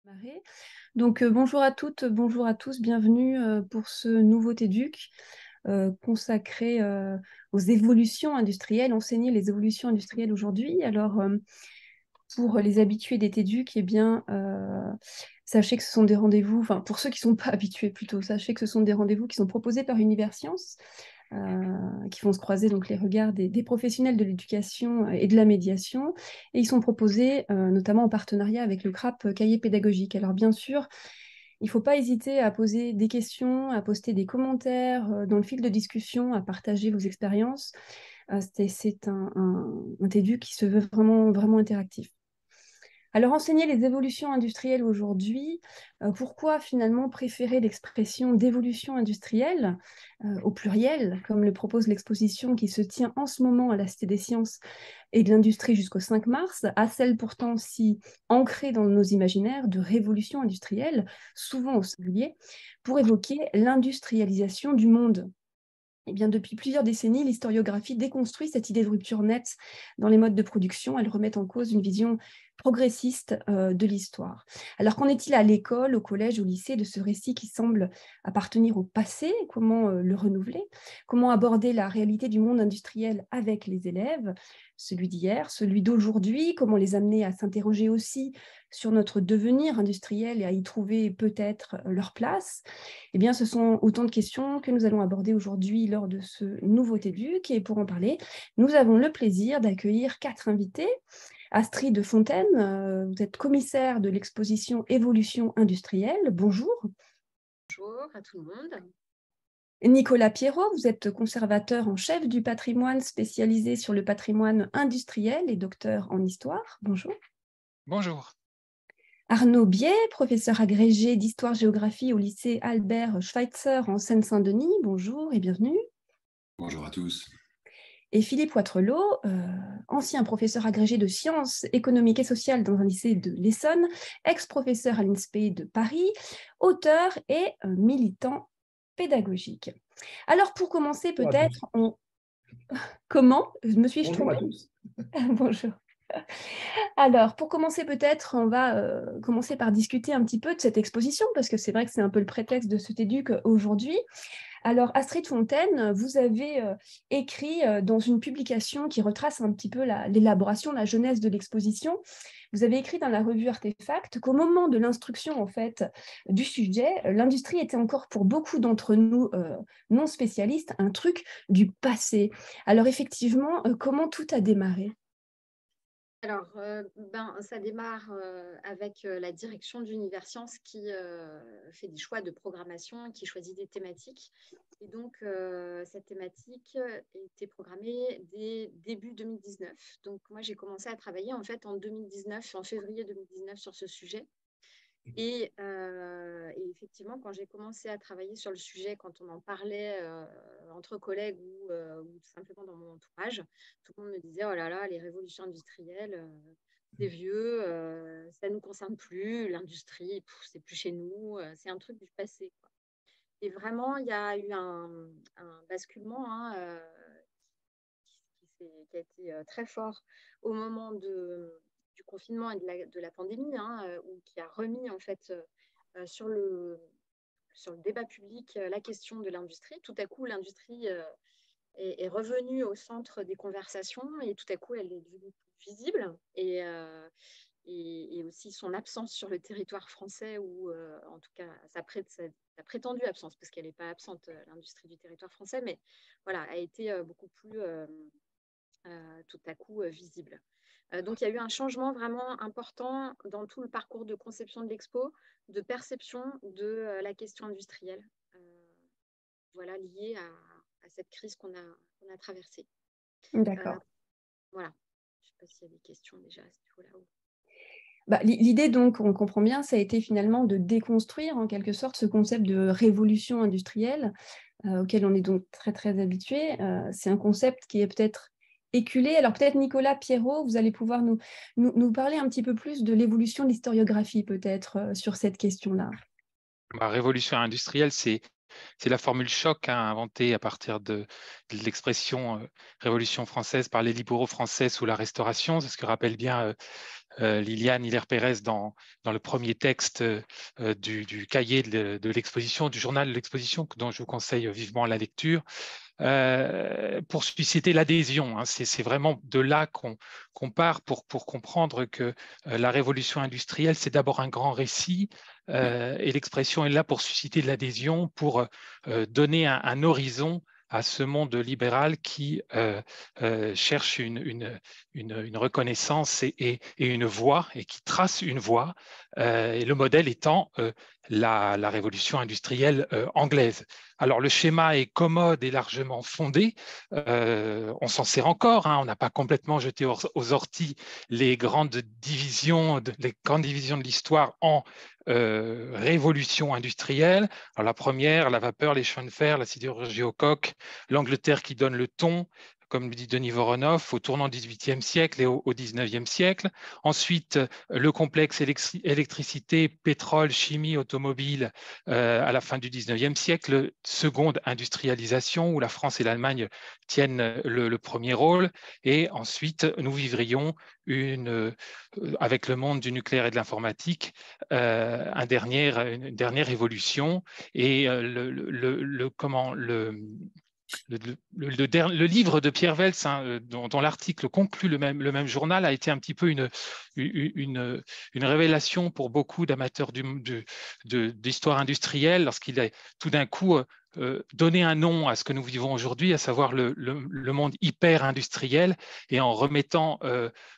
Marais. Donc, bonjour à toutes, bonjour à tous, bienvenue pour ce nouveau TEDUC consacré aux évolutions industrielles, enseigner les évolutions industrielles aujourd'hui. Alors, pour les habitués des TEDUC, eh bien, sachez que ce sont des rendez-vous, enfin, pour ceux qui ne sont pas habitués plutôt, sachez que ce sont des rendez-vous qui sont proposés par Universcience, qui vont se croiser donc les regards des professionnels de l'éducation et de la médiation. Et ils sont proposés notamment en partenariat avec le CRAP Cahier Pédagogique. Alors bien sûr, il ne faut pas hésiter à poser des questions, à poster des commentaires dans le fil de discussion, à partager vos expériences. C'est un TEDU qui se veut vraiment, vraiment interactif. Alors, enseigner les évolutions industrielles aujourd'hui, pourquoi finalement préférer l'expression d'évolution industrielle au pluriel, comme le propose l'exposition qui se tient en ce moment à la Cité des Sciences et de l'Industrie jusqu'au 5 mars, à celle pourtant si ancrée dans nos imaginaires de révolution industrielle, souvent au singulier, pour évoquer l'industrialisation du monde. Eh bien, depuis plusieurs décennies, l'historiographie déconstruit cette idée de rupture nette dans les modes de production. Elle remet en cause une vision progressiste de l'histoire. Alors, qu'en est-il à l'école, au collège, au lycée de ce récit qui semble appartenir au passé? Comment le renouveler? Comment aborder la réalité du monde industriel avec les élèves, celui d'hier, celui d'aujourd'hui? Comment les amener à s'interroger aussi sur notre devenir industriel et à y trouver peut-être leur place? Eh bien, ce sont autant de questions que nous allons aborder aujourd'hui lors de ce nouveau TEDUC. Et pour en parler, nous avons le plaisir d'accueillir 4 invités. Astrid Fontaine, vous êtes commissaire de l'exposition Évolution industrielle. Bonjour. Bonjour à tout le monde. Nicolas Pierrot, vous êtes conservateur en chef du patrimoine spécialisé sur le patrimoine industriel et docteur en histoire. Bonjour. Bonjour. Arnaud Biet, professeur agrégé d'histoire-géographie au lycée Albert Schweitzer en Seine-Saint-Denis. Bonjour et bienvenue. Bonjour à tous. Et Philippe Ouattrelot, ancien professeur agrégé de sciences économiques et sociales dans un lycée de l'Essonne, ex-professeur à l'INSPE de Paris, auteur et militant pédagogique. Alors pour commencer peut-être, Comment? Me suis-je Bonjour à trompée? tous. Bonjour. Alors, pour commencer peut-être, on va commencer par discuter un petit peu de cette exposition, parce que c'est vrai que c'est un peu le prétexte de ce TEDUC aujourd'hui. Alors, Astrid Fontaine, vous avez écrit dans une publication qui retrace un petit peu l'élaboration, la genèse de l'exposition, vous avez écrit dans la revue Artefact qu'au moment de l'instruction en fait, du sujet, l'industrie était encore pour beaucoup d'entre nous non spécialistes un truc du passé. Alors effectivement, comment tout a démarré? Alors, ça démarre avec la direction d'Universcience qui fait des choix de programmation, qui choisit des thématiques. Et donc, cette thématique était programmée dès début 2019. Donc, moi, j'ai commencé à travailler en fait en 2019, en février 2019 sur ce sujet. Et effectivement, quand j'ai commencé à travailler sur le sujet, quand on en parlait entre collègues ou tout simplement dans mon entourage, tout le monde me disait « Oh là là, les révolutions industrielles, c'est vieux, ça ne nous concerne plus, l'industrie, c'est plus chez nous, c'est un truc du passé. » Et vraiment, il y a eu un basculement qui a été très fort au moment du confinement et de la pandémie, qui a remis en fait sur le débat public la question de l'industrie. Tout à coup, l'industrie est revenue au centre des conversations et tout à coup, elle est devenue plus visible. Et aussi son absence sur le territoire français, ou en tout cas sa prétendue absence, parce qu'elle n'est pas absente, l'industrie du territoire français, mais voilà, a été beaucoup plus tout à coup visible. Donc il y a eu un changement vraiment important dans tout le parcours de conception de l'expo, de perception de la question industrielle, voilà, liée à cette crise qu'on a traversée. D'accord. Voilà, je ne sais pas s'il y a des questions déjà à ce niveau-là. Bah, l'idée, donc, on comprend bien, ça a été finalement de déconstruire en quelque sorte ce concept de révolution industrielle auquel on est donc très, très habitué. C'est un concept qui est peut-être éculé. Alors peut-être Nicolas Pierrot, vous allez pouvoir nous parler un petit peu plus de l'évolution de l'historiographie peut-être sur cette question-là. La révolution industrielle, c'est C'est la formule choc inventée à partir de l'expression Révolution française par les libéraux français sous la Restauration. C'est ce que rappelle bien Liliane Hiller-Pérez dans le premier texte du cahier de l'exposition, du journal de l'exposition, dont je vous conseille vivement la lecture. Pour susciter l'adhésion. Hein. C'est vraiment de là qu'on part pour comprendre que la révolution industrielle, c'est d'abord un grand récit et l'expression est là pour susciter de l'adhésion, pour donner un horizon à ce monde libéral qui cherche une reconnaissance et une voie, et qui trace une voie, et le modèle étant la révolution industrielle anglaise. Alors, le schéma est commode et largement fondé. On s'en sert encore. Hein. On n'a pas complètement jeté aux orties les grandes divisions de l'histoire en révolution industrielle. Alors, la première, la vapeur, les chemins de fer, la sidérurgie au coke, l'Angleterre qui donne le ton, comme le dit Denis Voronoff, au tournant du XVIIIe siècle et au XIXe siècle. Ensuite, le complexe électricité, pétrole, chimie, automobile à la fin du XIXe siècle. Seconde industrialisation, où la France et l'Allemagne tiennent le premier rôle. Et ensuite, nous vivrions avec le monde du nucléaire et de l'informatique, une dernière évolution. Et le livre de Pierre Veltz, hein, dont l'article conclut le même journal, a été un petit peu une révélation pour beaucoup d'amateurs d'histoire industrielle, lorsqu'il a tout d'un coup donné un nom à ce que nous vivons aujourd'hui, à savoir le monde hyper-industriel, et en remettant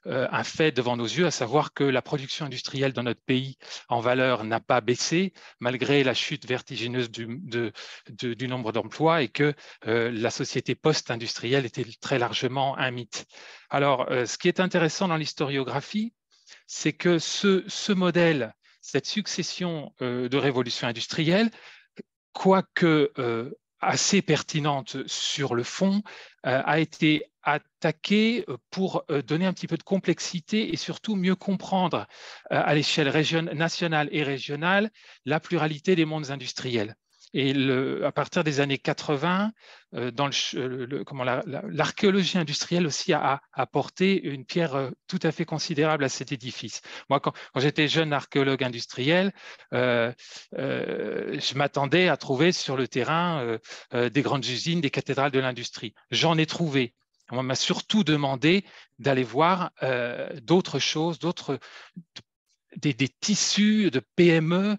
un fait devant nos yeux, à savoir que la production industrielle dans notre pays en valeur n'a pas baissé, malgré la chute vertigineuse du nombre d'emplois, et que la société post-industrielle était très largement un mythe. Alors, ce qui est intéressant dans l'historiographie, c'est que ce modèle, cette succession de révolutions industrielles, quoique assez pertinente sur le fond, a été attaquée pour donner un petit peu de complexité et surtout mieux comprendre à l'échelle nationale et régionale la pluralité des mondes industriels. Et à partir des années 80, l'archéologie industrielle aussi a apporté une pierre tout à fait considérable à cet édifice. Moi, quand j'étais jeune archéologue industriel, je m'attendais à trouver sur le terrain des grandes usines, des cathédrales de l'industrie. J'en ai trouvé. On m'a surtout demandé d'aller voir d'autres choses, des tissus de PME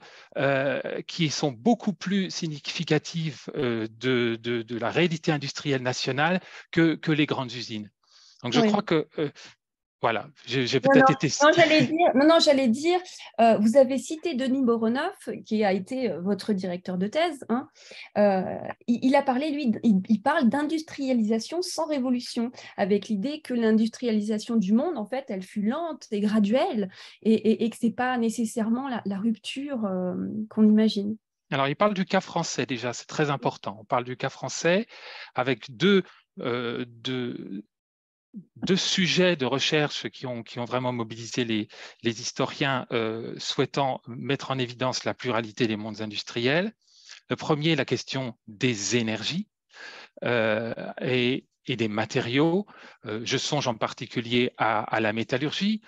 qui sont beaucoup plus significatifs de la réalité industrielle nationale que les grandes usines. Donc, je crois que voilà, j'ai peut-être été… j'allais dire, vous avez cité Denis Voronoff, qui a été votre directeur de thèse. Hein. Il a parlé, lui, il parle d'industrialisation sans révolution, avec l'idée que l'industrialisation du monde, en fait, elle fut lente et graduelle, et que ce n'est pas nécessairement la rupture qu'on imagine. Alors, il parle du cas français déjà, c'est très important. On parle du cas français avec deux sujets de recherche qui ont vraiment mobilisé les historiens souhaitant mettre en évidence la pluralité des mondes industriels. Le premier, la question des énergies et des matériaux. Je songe en particulier à la métallurgie.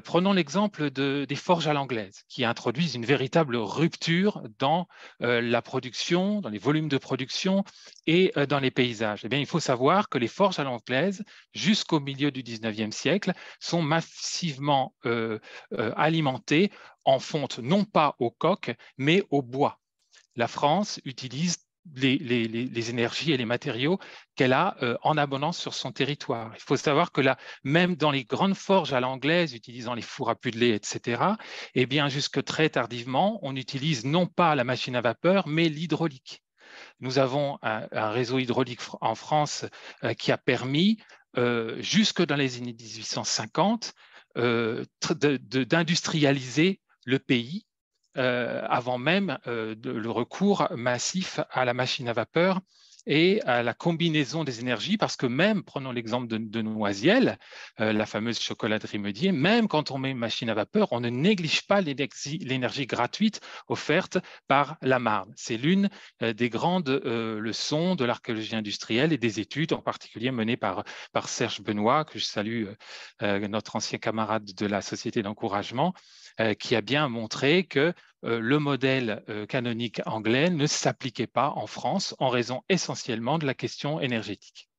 Prenons l'exemple des forges à l'anglaise, qui introduisent une véritable rupture dans la production, dans les volumes de production et dans les paysages. Eh bien, il faut savoir que les forges à l'anglaise, jusqu'au milieu du 19e siècle, sont massivement alimentées en fonte non pas au coke, mais au bois. La France utilise les énergies et les matériaux qu'elle a en abondance sur son territoire. Il faut savoir que là, même dans les grandes forges à l'anglaise, utilisant les fours à pudelés, etc., eh bien, jusque très tardivement, on utilise non pas la machine à vapeur, mais l'hydraulique. Nous avons un réseau hydraulique en France qui a permis, jusque dans les années 1850, d'industrialiser le pays, avant même le recours massif à la machine à vapeur et à la combinaison des énergies, parce que même, prenons l'exemple de Noisiel, la fameuse chocolaterie Meudier, même quand on met une machine à vapeur, on ne néglige pas l'énergie gratuite offerte par la Marne. C'est l'une des grandes leçons de l'archéologie industrielle et des études, en particulier menées par Serge Benoît, que je salue, notre ancien camarade de la Société d'encouragement, qui a bien montré que le modèle canonique anglais ne s'appliquait pas en France en raison essentiellement de la question énergétique.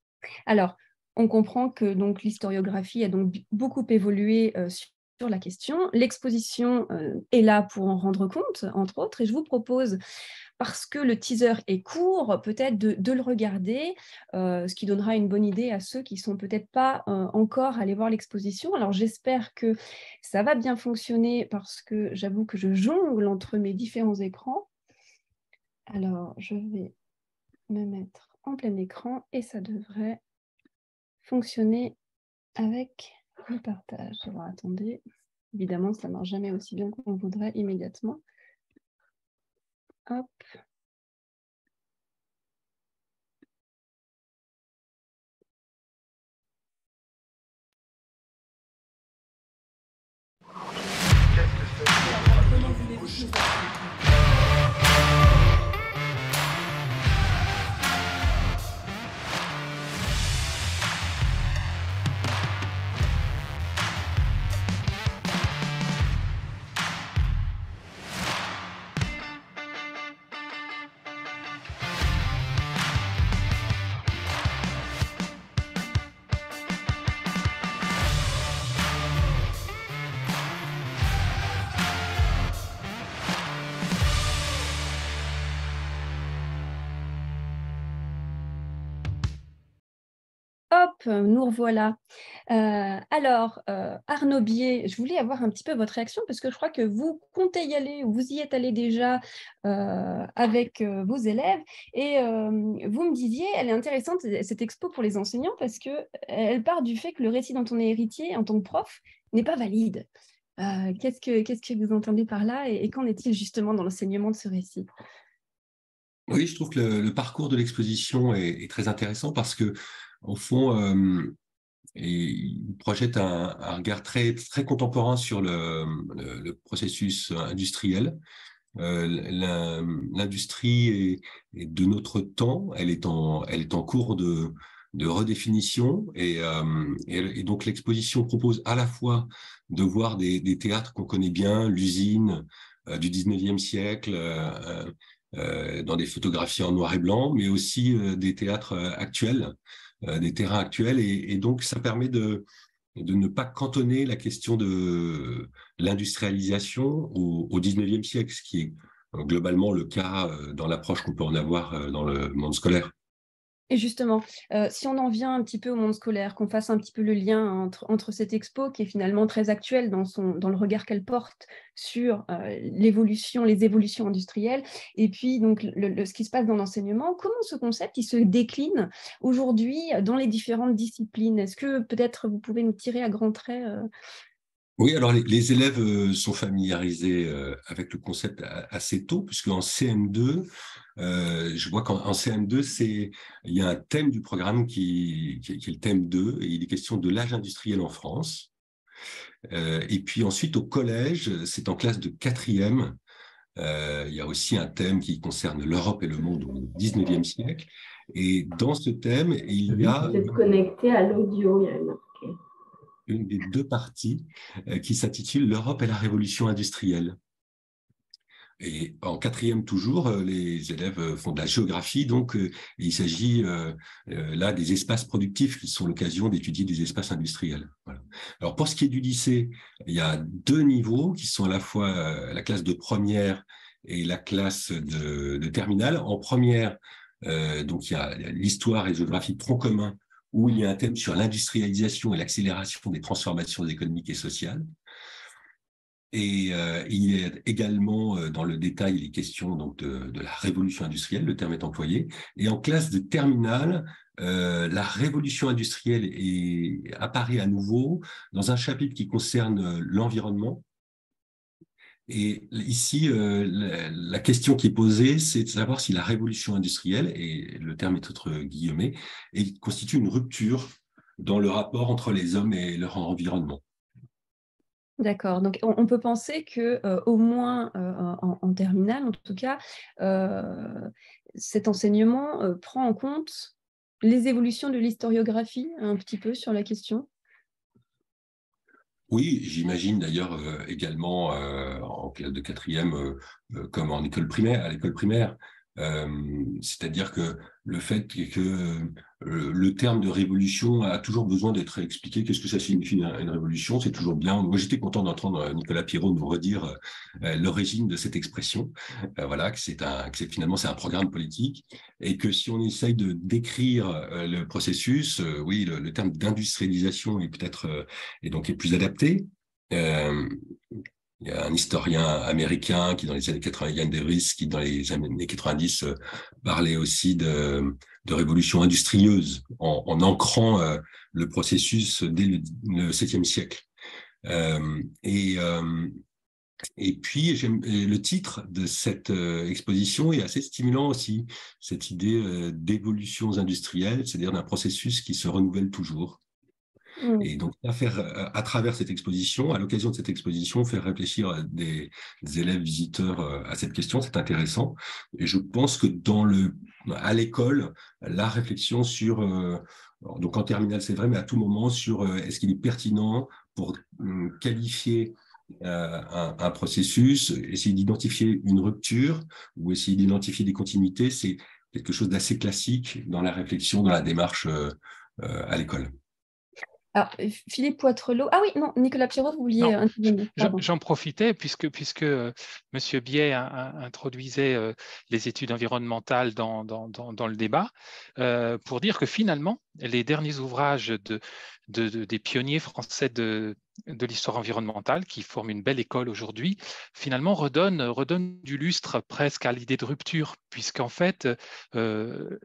Alors, on comprend que donc l'historiographie a donc beaucoup évolué sur la question. L'exposition est là pour en rendre compte, entre autres, et je vous propose, parce que le teaser est court, peut-être de le regarder, ce qui donnera une bonne idée à ceux qui ne sont peut-être pas encore allés voir l'exposition. Alors, j'espère que ça va bien fonctionner parce que j'avoue que je jongle entre mes différents écrans. Alors, je vais me mettre en plein écran et ça devrait fonctionner avec le partage. Alors, attendez, évidemment, ça ne marche jamais aussi bien qu'on voudrait immédiatement. Hop. Hop, nous revoilà. Alors, Arnaud Bier, je voulais avoir un petit peu votre réaction parce que je crois que vous comptez y aller, ou vous y êtes allé déjà avec vos élèves. Et vous me disiez, elle est intéressante, cette expo pour les enseignants, parce qu'elle part du fait que le récit dont on est héritier en tant que prof n'est pas valide. Qu'est-ce que vous entendez par là et qu'en est-il justement dans l'enseignement de ce récit? Oui, je trouve que le parcours de l'exposition est très intéressant parce que, au fond, il projette un regard très, très contemporain sur le processus industriel. L'industrie est de notre temps, elle est en cours de redéfinition et donc l'exposition propose à la fois de voir des théâtres qu'on connaît bien, l'usine du 19e siècle, dans des photographies en noir et blanc, mais aussi des théâtres actuels, des terrains actuels, et donc ça permet de ne pas cantonner la question de l'industrialisation au 19e siècle, ce qui est globalement le cas dans l'approche qu'on peut en avoir dans le monde scolaire. Et justement, si on en vient un petit peu au monde scolaire, qu'on fasse un petit peu le lien entre cette expo qui est finalement très actuelle dans le regard qu'elle porte sur les évolutions industrielles, et puis donc ce qui se passe dans l'enseignement, comment ce concept il se décline aujourd'hui dans les différentes disciplines? Est-ce que peut-être vous pouvez nous tirer à grands traits Oui, alors les élèves sont familiarisés avec le concept assez tôt, puisque en CM2, je vois qu'en CM2, il y a un thème du programme qui est le thème 2, et il est question de l'âge industriel en France. Et puis ensuite, au collège, c'est en classe de 4e, il y a aussi un thème qui concerne l'Europe et le monde au 19e siècle. Et dans ce thème, il y a... Vous êtes connecté à l'audio, il y a une des deux parties qui s'intitule « L'Europe et la révolution industrielle ». Et en 4e toujours, les élèves font de la géographie, donc il s'agit là des espaces productifs qui sont l'occasion d'étudier des espaces industriels. Voilà. Alors pour ce qui est du lycée, il y a 2 niveaux qui sont à la fois la classe de première et la classe de terminale. En première, donc il y a l'histoire et la géographie tronc commun, où il y a un thème sur l'industrialisation et l'accélération des transformations économiques et sociales. Et il y a également, dans le détail, les questions donc, de la révolution industrielle, le terme est employé. Et en classe de terminale, la révolution industrielle apparaît à nouveau dans un chapitre qui concerne l'environnement Et ici, la question qui est posée, c'est de savoir si la révolution industrielle, et le terme est entre guillemets, constitue une rupture dans le rapport entre les hommes et leur environnement. D'accord. Donc, on peut penser que, au moins en terminale, en tout cas, cet enseignement prend en compte les évolutions de l'historiographie un petit peu sur la question. Oui, j'imagine d'ailleurs également en classe de quatrième, comme en école primaire, à l'école primaire. C'est-à-dire que le fait que le terme de révolution a toujours besoin d'être expliqué. Qu'est-ce que ça signifie une révolution? C'est toujours bien. Moi, j'étais content d'entendre Nicolas Pirot nous redire l'origine de cette expression. Voilà, finalement c'est un programme politique et que si on essaye de décrire le processus, oui, le terme d'industrialisation est peut-être et donc est plus adapté. Il y a un historien américain qui, dans les années 80, Ian Davis, qui, dans les années 90, parlait aussi de révolution industrieuse en ancrant le processus dès le 7e siècle. Et puis, le titre de cette exposition est assez stimulant aussi, cette idée d'évolutions industrielles, c'est-à-dire d'un processus qui se renouvelle toujours. Et donc, à travers cette exposition, à l'occasion de cette exposition, faire réfléchir des élèves visiteurs à cette question, c'est intéressant. Et je pense que à l'école, la réflexion sur, donc en terminale, c'est vrai, mais à tout moment, sur est-ce qu'il est pertinent pour qualifier un processus, essayer d'identifier une rupture ou essayer d'identifier des continuités, c'est quelque chose d'assez classique dans la réflexion, dans la démarche à l'école. Alors, Philippe Poitrelot. Ah oui, non, Nicolas Pirot, vous vouliez Non, intervenir. Pardon. j'en profitais puisque Monsieur Biet introduisait les études environnementales dans le débat pour dire que finalement, les derniers ouvrages des pionniers français de l'histoire environnementale, qui forment une belle école aujourd'hui, finalement redonnent du lustre presque à l'idée de rupture, puisqu'en fait,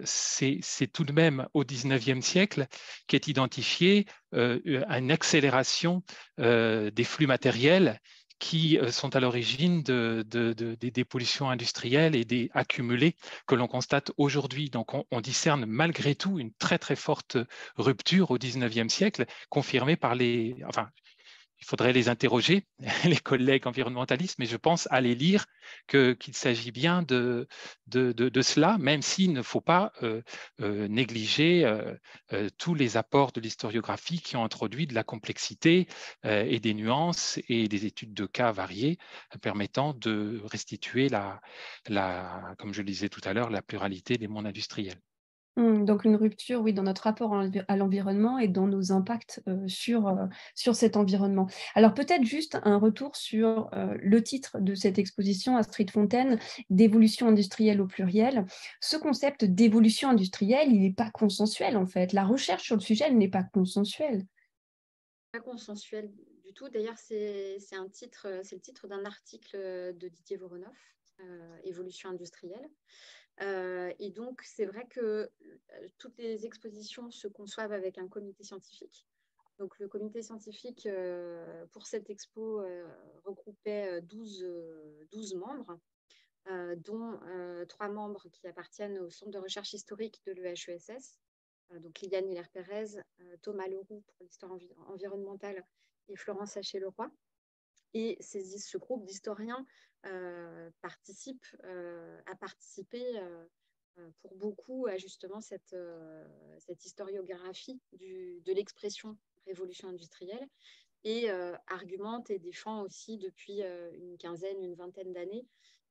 c'est tout de même au XIXe siècle qu'est identifiée une accélération des flux matériels qui sont à l'origine des pollutions industrielles et des accumulés que l'on constate aujourd'hui. Donc, on discerne malgré tout une très, très forte rupture au XIXe siècle, confirmée par il faudrait les interroger, les collègues environnementalistes, mais je pense à les lire qu'il s'agit bien de cela, même s'il ne faut pas négliger tous les apports de l'historiographie qui ont introduit de la complexité et des nuances et des études de cas variées permettant de restituer comme je le disais tout à l'heure, la pluralité des mondes industriels. Donc une rupture, oui, dans notre rapport à l'environnement et dans nos impacts sur cet environnement. Alors peut-être juste un retour sur le titre de cette exposition, Astrid Fontaine, d'évolution industrielle au pluriel. Ce concept d'évolution industrielle, il n'est pas consensuel en fait. La recherche sur le sujet, elle n'est pas consensuelle. Pas consensuel du tout. D'ailleurs, c'est le titre d'un article de Didier Voronoff, Évolution industrielle. Et donc, c'est vrai que toutes les expositions se conçoivent avec un comité scientifique. Donc, le comité scientifique pour cette expo regroupait 12 membres, dont 3 membres qui appartiennent au Centre de recherche historique de l'EHESS, donc Liliane Hilaire-Pérez, Thomas Leroux pour l'histoire environnementale et Florence Haché-Leroy. Et ce groupe d'historiens a participé pour beaucoup à justement cette historiographie de l'expression révolution industrielle et argumente et défend aussi depuis une vingtaine d'années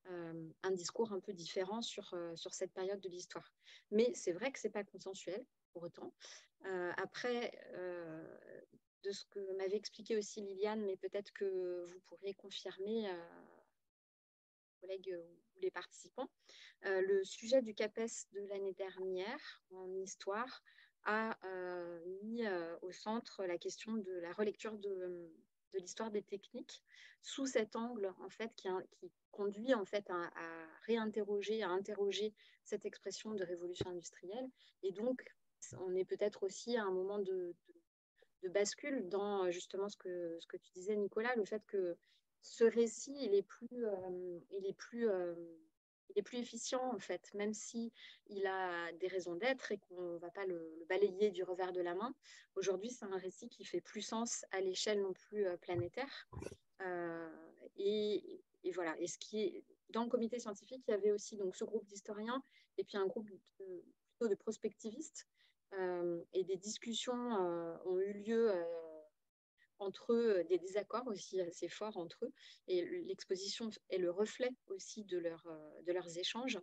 un discours un peu différent sur cette période de l'histoire. Mais c'est vrai que ce n'est pas consensuel pour autant. Après, de ce que m'avait expliqué aussi Liliane, mais peut-être que vous pourrez confirmer, collègues ou les participants, le sujet du CAPES de l'année dernière en histoire a mis au centre la question de la relecture de l'histoire des techniques sous cet angle en fait qui conduit en fait à réinterroger, à interroger cette expression de révolution industrielle. Et donc, on est peut-être aussi à un moment de bascule dans justement ce que tu disais, Nicolas, le fait que ce récit, il est plus efficient, en fait, même si il a des raisons d'être et qu'on ne va pas le balayer du revers de la main. Aujourd'hui, c'est un récit qui fait plus sens à l'échelle non plus planétaire. Et voilà. Et dans le comité scientifique, il y avait aussi donc ce groupe d'historiens et puis un groupe plutôt de prospectivistes. Et des discussions ont eu lieu entre eux, des désaccords aussi assez forts entre eux. Et l'exposition est le reflet aussi de leurs échanges,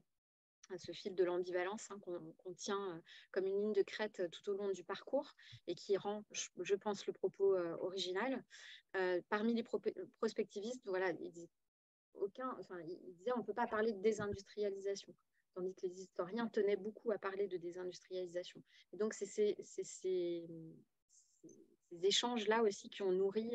ce fil de l'ambivalence qu'on tient comme une ligne de crête tout au long du parcours et qui rend, je pense, le propos original. Parmi les prospectivistes, voilà, ils disaient on ne peut pas parler de désindustrialisation, tandis que les historiens tenaient beaucoup à parler de désindustrialisation. Et donc, c'est ces échanges-là aussi qui ont nourri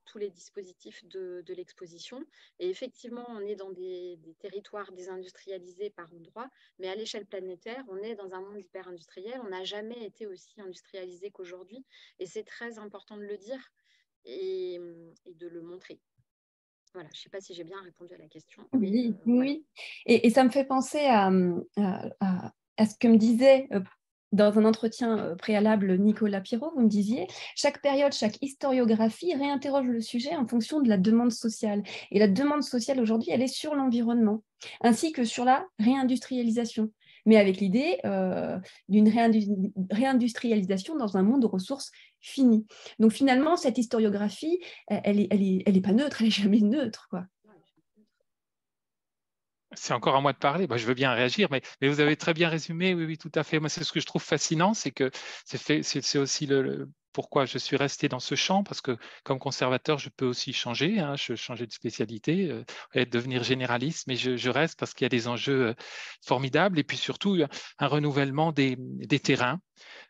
tous les dispositifs de l'exposition. Et effectivement, on est dans des territoires désindustrialisés par endroits, mais à l'échelle planétaire, on est dans un monde hyper-industriel. On n'a jamais été aussi industrialisé qu'aujourd'hui. Et c'est très important de le dire et de le montrer. Voilà, je ne sais pas si j'ai bien répondu à la question. Oui, oui. Et ça me fait penser à ce que me disait dans un entretien préalable Nicolas Pirot. Vous me disiez, chaque période, chaque historiographie réinterroge le sujet en fonction de la demande sociale. Et la demande sociale aujourd'hui, elle est sur l'environnement, ainsi que sur la réindustrialisation. Mais avec l'idée d'une réindustrialisation dans un monde aux ressources finies. Donc finalement, cette historiographie, elle est pas neutre, elle n'est jamais neutre, quoi. C'est encore à moi de parler. Je veux bien réagir, mais vous avez très bien résumé. Oui, tout à fait. Moi, c'est ce que je trouve fascinant, c'est que c'est aussi pourquoi je suis resté dans ce champ, parce que comme conservateur, je peux aussi changer, changer de spécialité et devenir généraliste, mais je reste parce qu'il y a des enjeux formidables et puis surtout un renouvellement des terrains.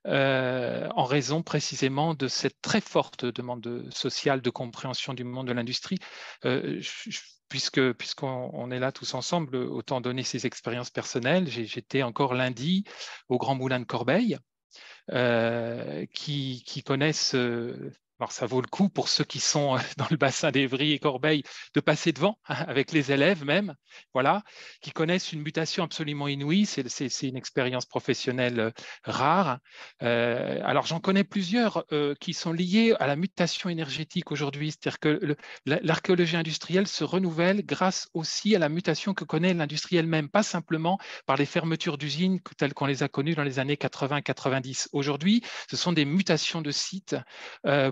En raison précisément de cette très forte demande sociale de compréhension du monde de l'industrie. Puisqu'on est là tous ensemble, autant donner ces expériences personnelles. J'étais encore lundi au Grand Moulin de Corbeil, qui connaissent... alors, ça vaut le coup pour ceux qui sont dans le bassin d'Évry et Corbeil de passer devant, avec les élèves même, voilà, qui connaissent une mutation absolument inouïe. C'est une expérience professionnelle rare. Alors, j'en connais plusieurs qui sont liés à la mutation énergétique aujourd'hui. C'est-à-dire que l'archéologie industrielle se renouvelle grâce aussi à la mutation que connaît l'industrie elle-même, pas simplement par les fermetures d'usines telles qu'on les a connues dans les années 80-90. Aujourd'hui, ce sont des mutations de sites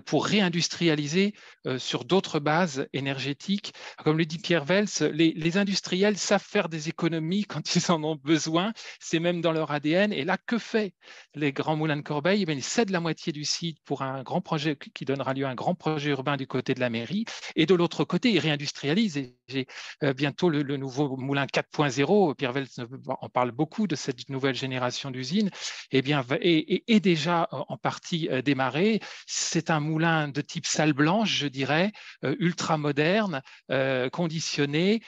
pour réindustrialiser sur d'autres bases énergétiques. Comme le dit Pierre Vels, les industriels savent faire des économies quand ils en ont besoin, c'est même dans leur ADN. Et là, que fait les Grands Moulins de Corbeil? Ils cèdent la moitié du site pour un grand projet qui donnera lieu à un grand projet urbain du côté de la mairie. Et de l'autre côté, ils réindustrialisent. Et j'ai bientôt le nouveau moulin 4.0, Pierre Vels en parle beaucoup de cette nouvelle génération d'usines, est déjà en partie démarré. C'est un moulin de type salle blanche, je dirais, ultra moderne, conditionné,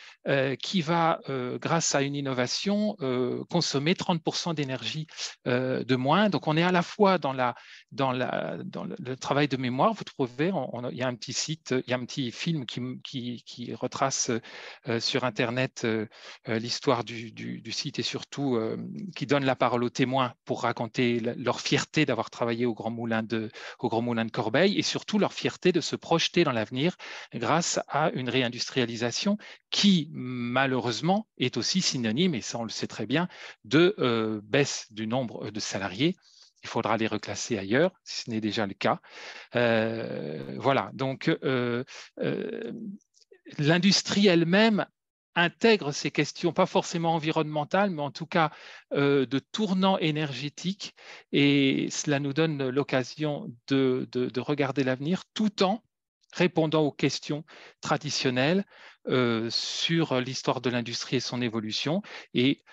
qui va, grâce à une innovation, consommer 30% d'énergie de moins. Donc, on est à la fois dans le travail de mémoire. Vous trouvez, il y a un petit site, il y a un petit film qui retrace sur Internet l'histoire du site et surtout qui donne la parole aux témoins pour raconter leur fierté d'avoir travaillé au Grand Moulin de Corbeil et surtout leur fierté de se projeter dans l'avenir grâce à une réindustrialisation qui, malheureusement, est aussi synonyme, et ça on le sait très bien, de baisse du nombre de salariés. Il faudra les reclasser ailleurs, si ce n'est déjà le cas. Voilà, donc l'industrie elle-même intègre ces questions, pas forcément environnementales, mais en tout cas de tournant énergétique. Et cela nous donne l'occasion de regarder l'avenir tout en répondant aux questions traditionnelles sur l'histoire de l'industrie et son évolution. Et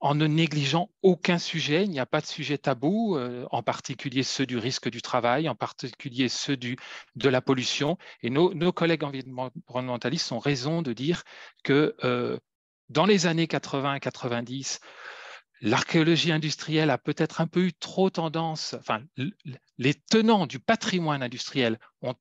en ne négligeant aucun sujet, il n'y a pas de sujet tabou, en particulier ceux du risque du travail, en particulier ceux de la pollution. Et nos collègues environnementalistes ont raison de dire que dans les années 80 et 90, L'archéologie industrielle a peut-être un peu eu trop tendance, enfin, les tenants du patrimoine industriel ont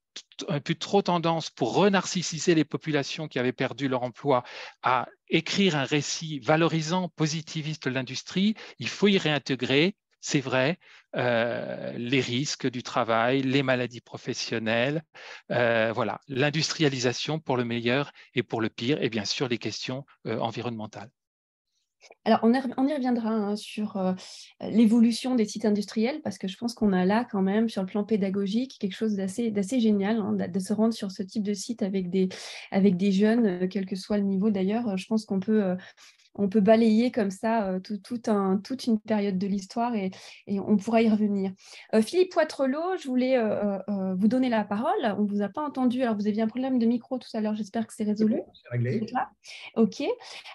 un peu trop tendance, pour renarcissiser les populations qui avaient perdu leur emploi, à écrire un récit valorisant, positiviste de l'industrie. Il faut y réintégrer, c'est vrai, les risques du travail, les maladies professionnelles, voilà, l'industrialisation pour le meilleur et pour le pire, et bien sûr les questions environnementales. Alors, on y reviendra hein, sur l'évolution des sites industriels, parce que je pense qu'on a là quand même, sur le plan pédagogique, quelque chose d'assez génial, hein, de se rendre sur ce type de site avec des jeunes, quel que soit le niveau d'ailleurs. Je pense qu'on peut balayer comme ça toute une période de l'histoire et on pourra y revenir. Philippe Poitrelot, je voulais vous donner la parole. On ne vous a pas entendu. Alors, vous aviez un problème de micro tout à l'heure. J'espère que c'est résolu. Bon, c'est réglé. Vous êtes là ? OK.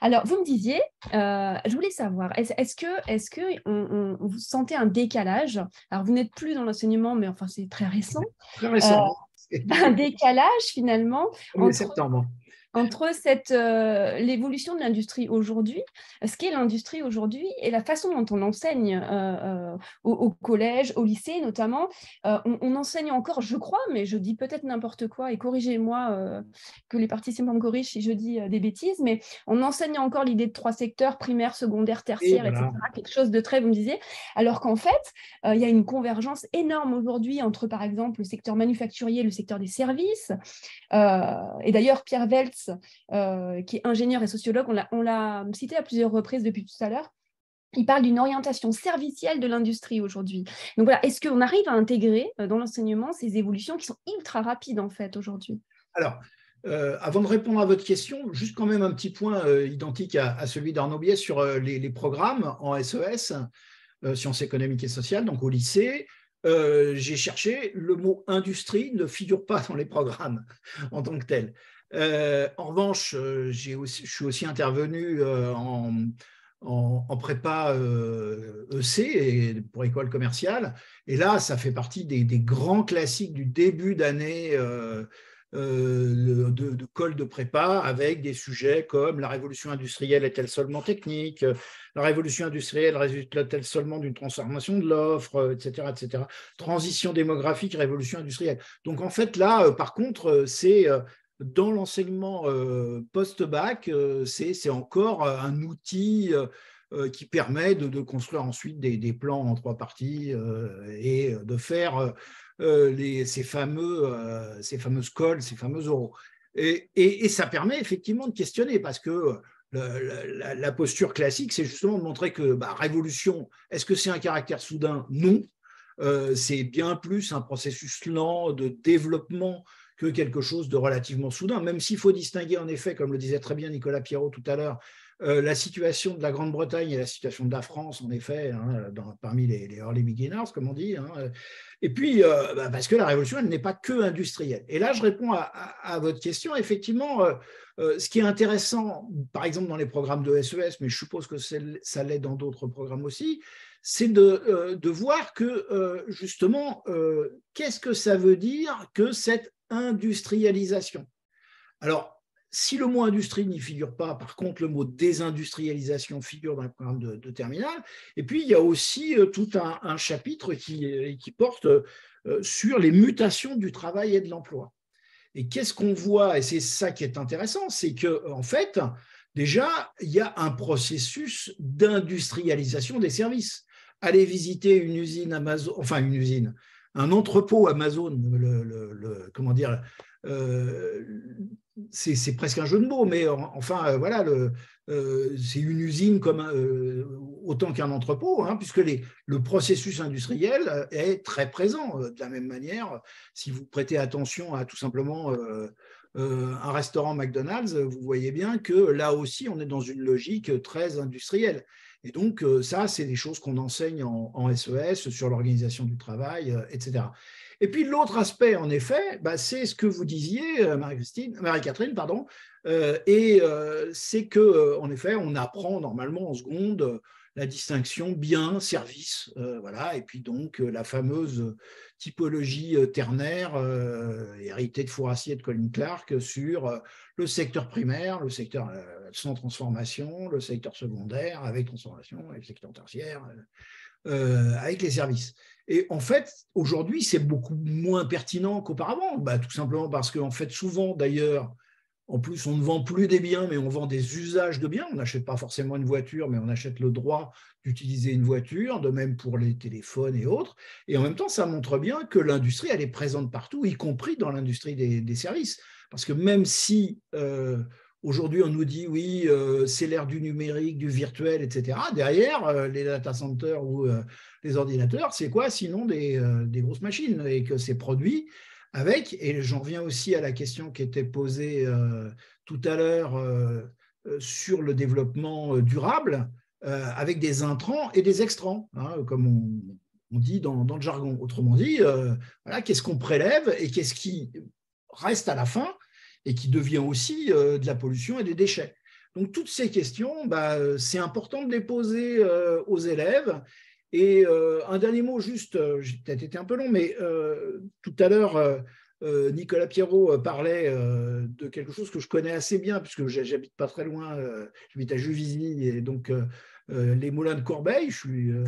Alors, vous me disiez, je voulais savoir, est-ce que vous sentez un décalage ? Alors, vous n'êtes plus dans l'enseignement, mais enfin, c'est très récent. Très récent. Un décalage, finalement, septembre. entre l'évolution de l'industrie aujourd'hui, ce qu'est l'industrie aujourd'hui et la façon dont on enseigne au collège, au lycée notamment. On enseigne encore, je crois, mais je dis peut-être n'importe quoi, et corrigez-moi que les participants me corrigent si je dis des bêtises, mais on enseigne encore l'idée de 3 secteurs, primaire, secondaire, tertiaire, etc. Quelque chose de très, vous me disiez, alors qu'en fait, il y a une convergence énorme aujourd'hui entre, par exemple, le secteur manufacturier et le secteur des services. Et d'ailleurs, Pierre Weltz, qui est ingénieur et sociologue, on l'a cité à plusieurs reprises depuis tout à l'heure, il parle d'une orientation servicielle de l'industrie aujourd'hui. Donc voilà, est-ce qu'on arrive à intégrer dans l'enseignement ces évolutions qui sont ultra rapides en fait aujourd'hui ? Alors, avant de répondre à votre question, juste quand même un petit point identique à celui d'Arnaud Biais sur les programmes en SES, sciences économiques et sociales, donc au lycée. J'ai cherché, le mot industrie ne figure pas dans les programmes en tant que tel. En revanche, je suis aussi intervenu en prépa EC pour école commerciale, et là, ça fait partie des grands classiques du début d'année de colle de prépa, avec des sujets comme la révolution industrielle est-elle seulement technique, la révolution industrielle résulte-t-elle seulement d'une transformation de l'offre, etc., etc. Transition démographique, révolution industrielle. Donc en fait là, par contre, c'est dans l'enseignement post-bac, c'est encore un outil qui permet de construire ensuite des plans en 3 parties et de faire ces fameuses colles, ces fameux oraux. Et ça permet effectivement de questionner, parce que la posture classique, c'est justement de montrer que révolution, est-ce que c'est un caractère soudain ? Non. C'est bien plus un processus lent de développement que quelque chose de relativement soudain, même s'il faut distinguer en effet, comme le disait très bien Nicolas Pierrot tout à l'heure, la situation de la Grande-Bretagne et la situation de la France, en effet, hein, parmi les early beginners, comme on dit, hein, et puis parce que la révolution, elle n'est pas que industrielle. Et là, je réponds à votre question. Effectivement, ce qui est intéressant, par exemple dans les programmes de SES, mais je suppose que ça l'est dans d'autres programmes aussi, c'est de voir que, justement, qu'est-ce que ça veut dire que cette industrialisation ? Alors, si le mot industrie n'y figure pas, par contre, le mot désindustrialisation figure dans le programme de terminale. Et puis, il y a aussi tout un chapitre qui porte sur les mutations du travail et de l'emploi. Et qu'est-ce qu'on voit ? Et c'est ça qui est intéressant, c'est qu'en fait, déjà, il y a un processus d'industrialisation des services. Allez visiter une usine Amazon, enfin une usine, un entrepôt Amazon, comment dire, c'est presque un jeu de mots, mais enfin, voilà, c'est une usine autant qu'un entrepôt, hein, puisque le processus industriel est très présent. De la même manière, si vous prêtez attention à tout simplement un restaurant McDonald's, vous voyez bien que là aussi, on est dans une logique très industrielle. Et donc, ça, c'est des choses qu'on enseigne en SES sur l'organisation du travail, etc. Et puis, l'autre aspect, en effet, c'est ce que vous disiez, Marie-Catherine, pardon, c'est qu'en effet, on apprend normalement en seconde la distinction bien-service, voilà, et puis donc la fameuse typologie ternaire héritée de Fourassier et de Colin Clark sur le secteur primaire, le secteur sans transformation, le secteur secondaire avec transformation, et le secteur tertiaire avec les services. Et en fait, aujourd'hui, c'est beaucoup moins pertinent qu'auparavant, tout simplement parce qu'en fait, souvent d'ailleurs, en plus, on ne vend plus des biens, mais on vend des usages de biens. On n'achète pas forcément une voiture, mais on achète le droit d'utiliser une voiture, de même pour les téléphones et autres. Et en même temps, ça montre bien que l'industrie, elle est présente partout, y compris dans l'industrie des services. Parce que même si aujourd'hui, on nous dit, oui, c'est l'ère du numérique, du virtuel, etc. Derrière, les data centers ou les ordinateurs, c'est quoi sinon des grosses machines et que ces produits avec, et j'en reviens aussi à la question qui était posée tout à l'heure sur le développement durable, avec des intrants et des extrants, hein, comme on dit dans le jargon. Autrement dit, voilà, qu'est-ce qu'on prélève et qu'est-ce qui reste à la fin et qui devient aussi de la pollution et des déchets. Donc, toutes ces questions, c'est important de les poser aux élèves. Et un dernier mot, juste, j'ai peut-être été un peu long, mais tout à l'heure, Nicolas Pierrot parlait de quelque chose que je connais assez bien, puisque j'habite pas très loin, j'habite à Juvisy, et donc les Moulins de Corbeil, je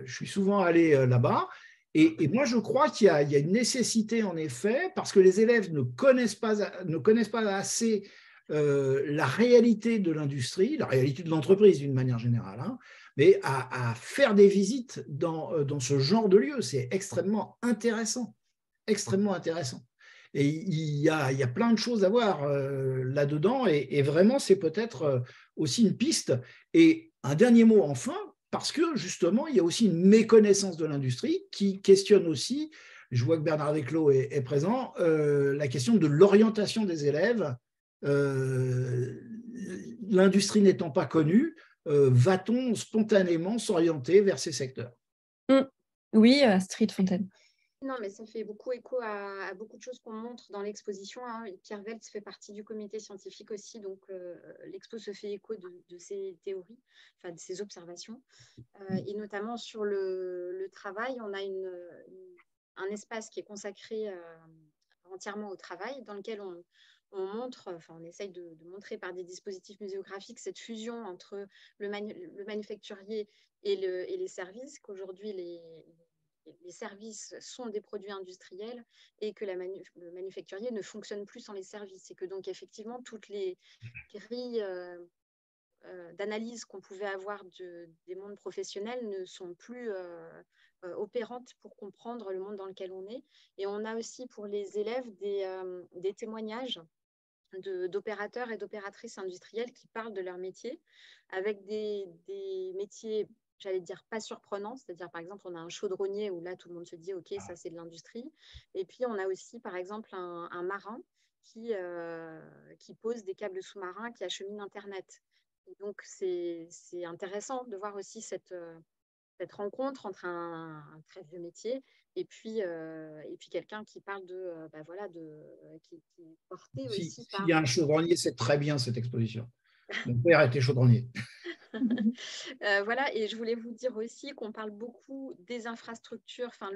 suis souvent allé là-bas. Et moi, je crois qu'il y a une nécessité, en effet, parce que les élèves ne connaissent pas assez la réalité de l'industrie, la réalité de l'entreprise d'une manière générale, hein, mais à faire des visites dans ce genre de lieu. C'est extrêmement intéressant, extrêmement intéressant. Et il y a plein de choses à voir là-dedans, et vraiment, c'est peut-être aussi une piste. Et un dernier mot enfin, parce que justement, il y a aussi une méconnaissance de l'industrie qui questionne aussi, je vois que Bernard Desclos est présent, la question de l'orientation des élèves. L'industrie n'étant pas connue, va-t-on spontanément s'orienter vers ces secteurs? Oui, Astrid Fontaine. Non, mais ça fait beaucoup écho à beaucoup de choses qu'on montre dans l'exposition, hein. Pierre Veltz fait partie du comité scientifique aussi, donc l'expo se fait écho de ces théories, enfin de ces observations. Et notamment sur le travail, on a un espace qui est consacré entièrement au travail, dans lequel on montre, enfin on essaye de montrer par des dispositifs muséographiques cette fusion entre le manufacturier et les services, qu'aujourd'hui les services sont des produits industriels et que le manufacturier ne fonctionne plus sans les services, et que donc effectivement toutes les grilles d'analyse qu'on pouvait avoir des mondes professionnels ne sont plus opérantes pour comprendre le monde dans lequel on est. Et on a aussi pour les élèves des témoignages d'opérateurs et d'opératrices industrielles qui parlent de leur métier, avec des métiers, j'allais dire, pas surprenants. C'est-à-dire, par exemple, on a un chaudronnier où là, tout le monde se dit, OK, ça, c'est de l'industrie. Et puis, on a aussi, par exemple, un marin qui pose des câbles sous-marins, qui achemine Internet. Et donc, c'est intéressant de voir aussi cette rencontre entre un très vieux métier et puis quelqu'un qui parle qui est porté aussi par... S'il y a un chaudronnier, c'est très bien cette exposition. Mon père était chaudronnier. Voilà, et je voulais vous dire aussi qu'on parle beaucoup des infrastructures. Enfin,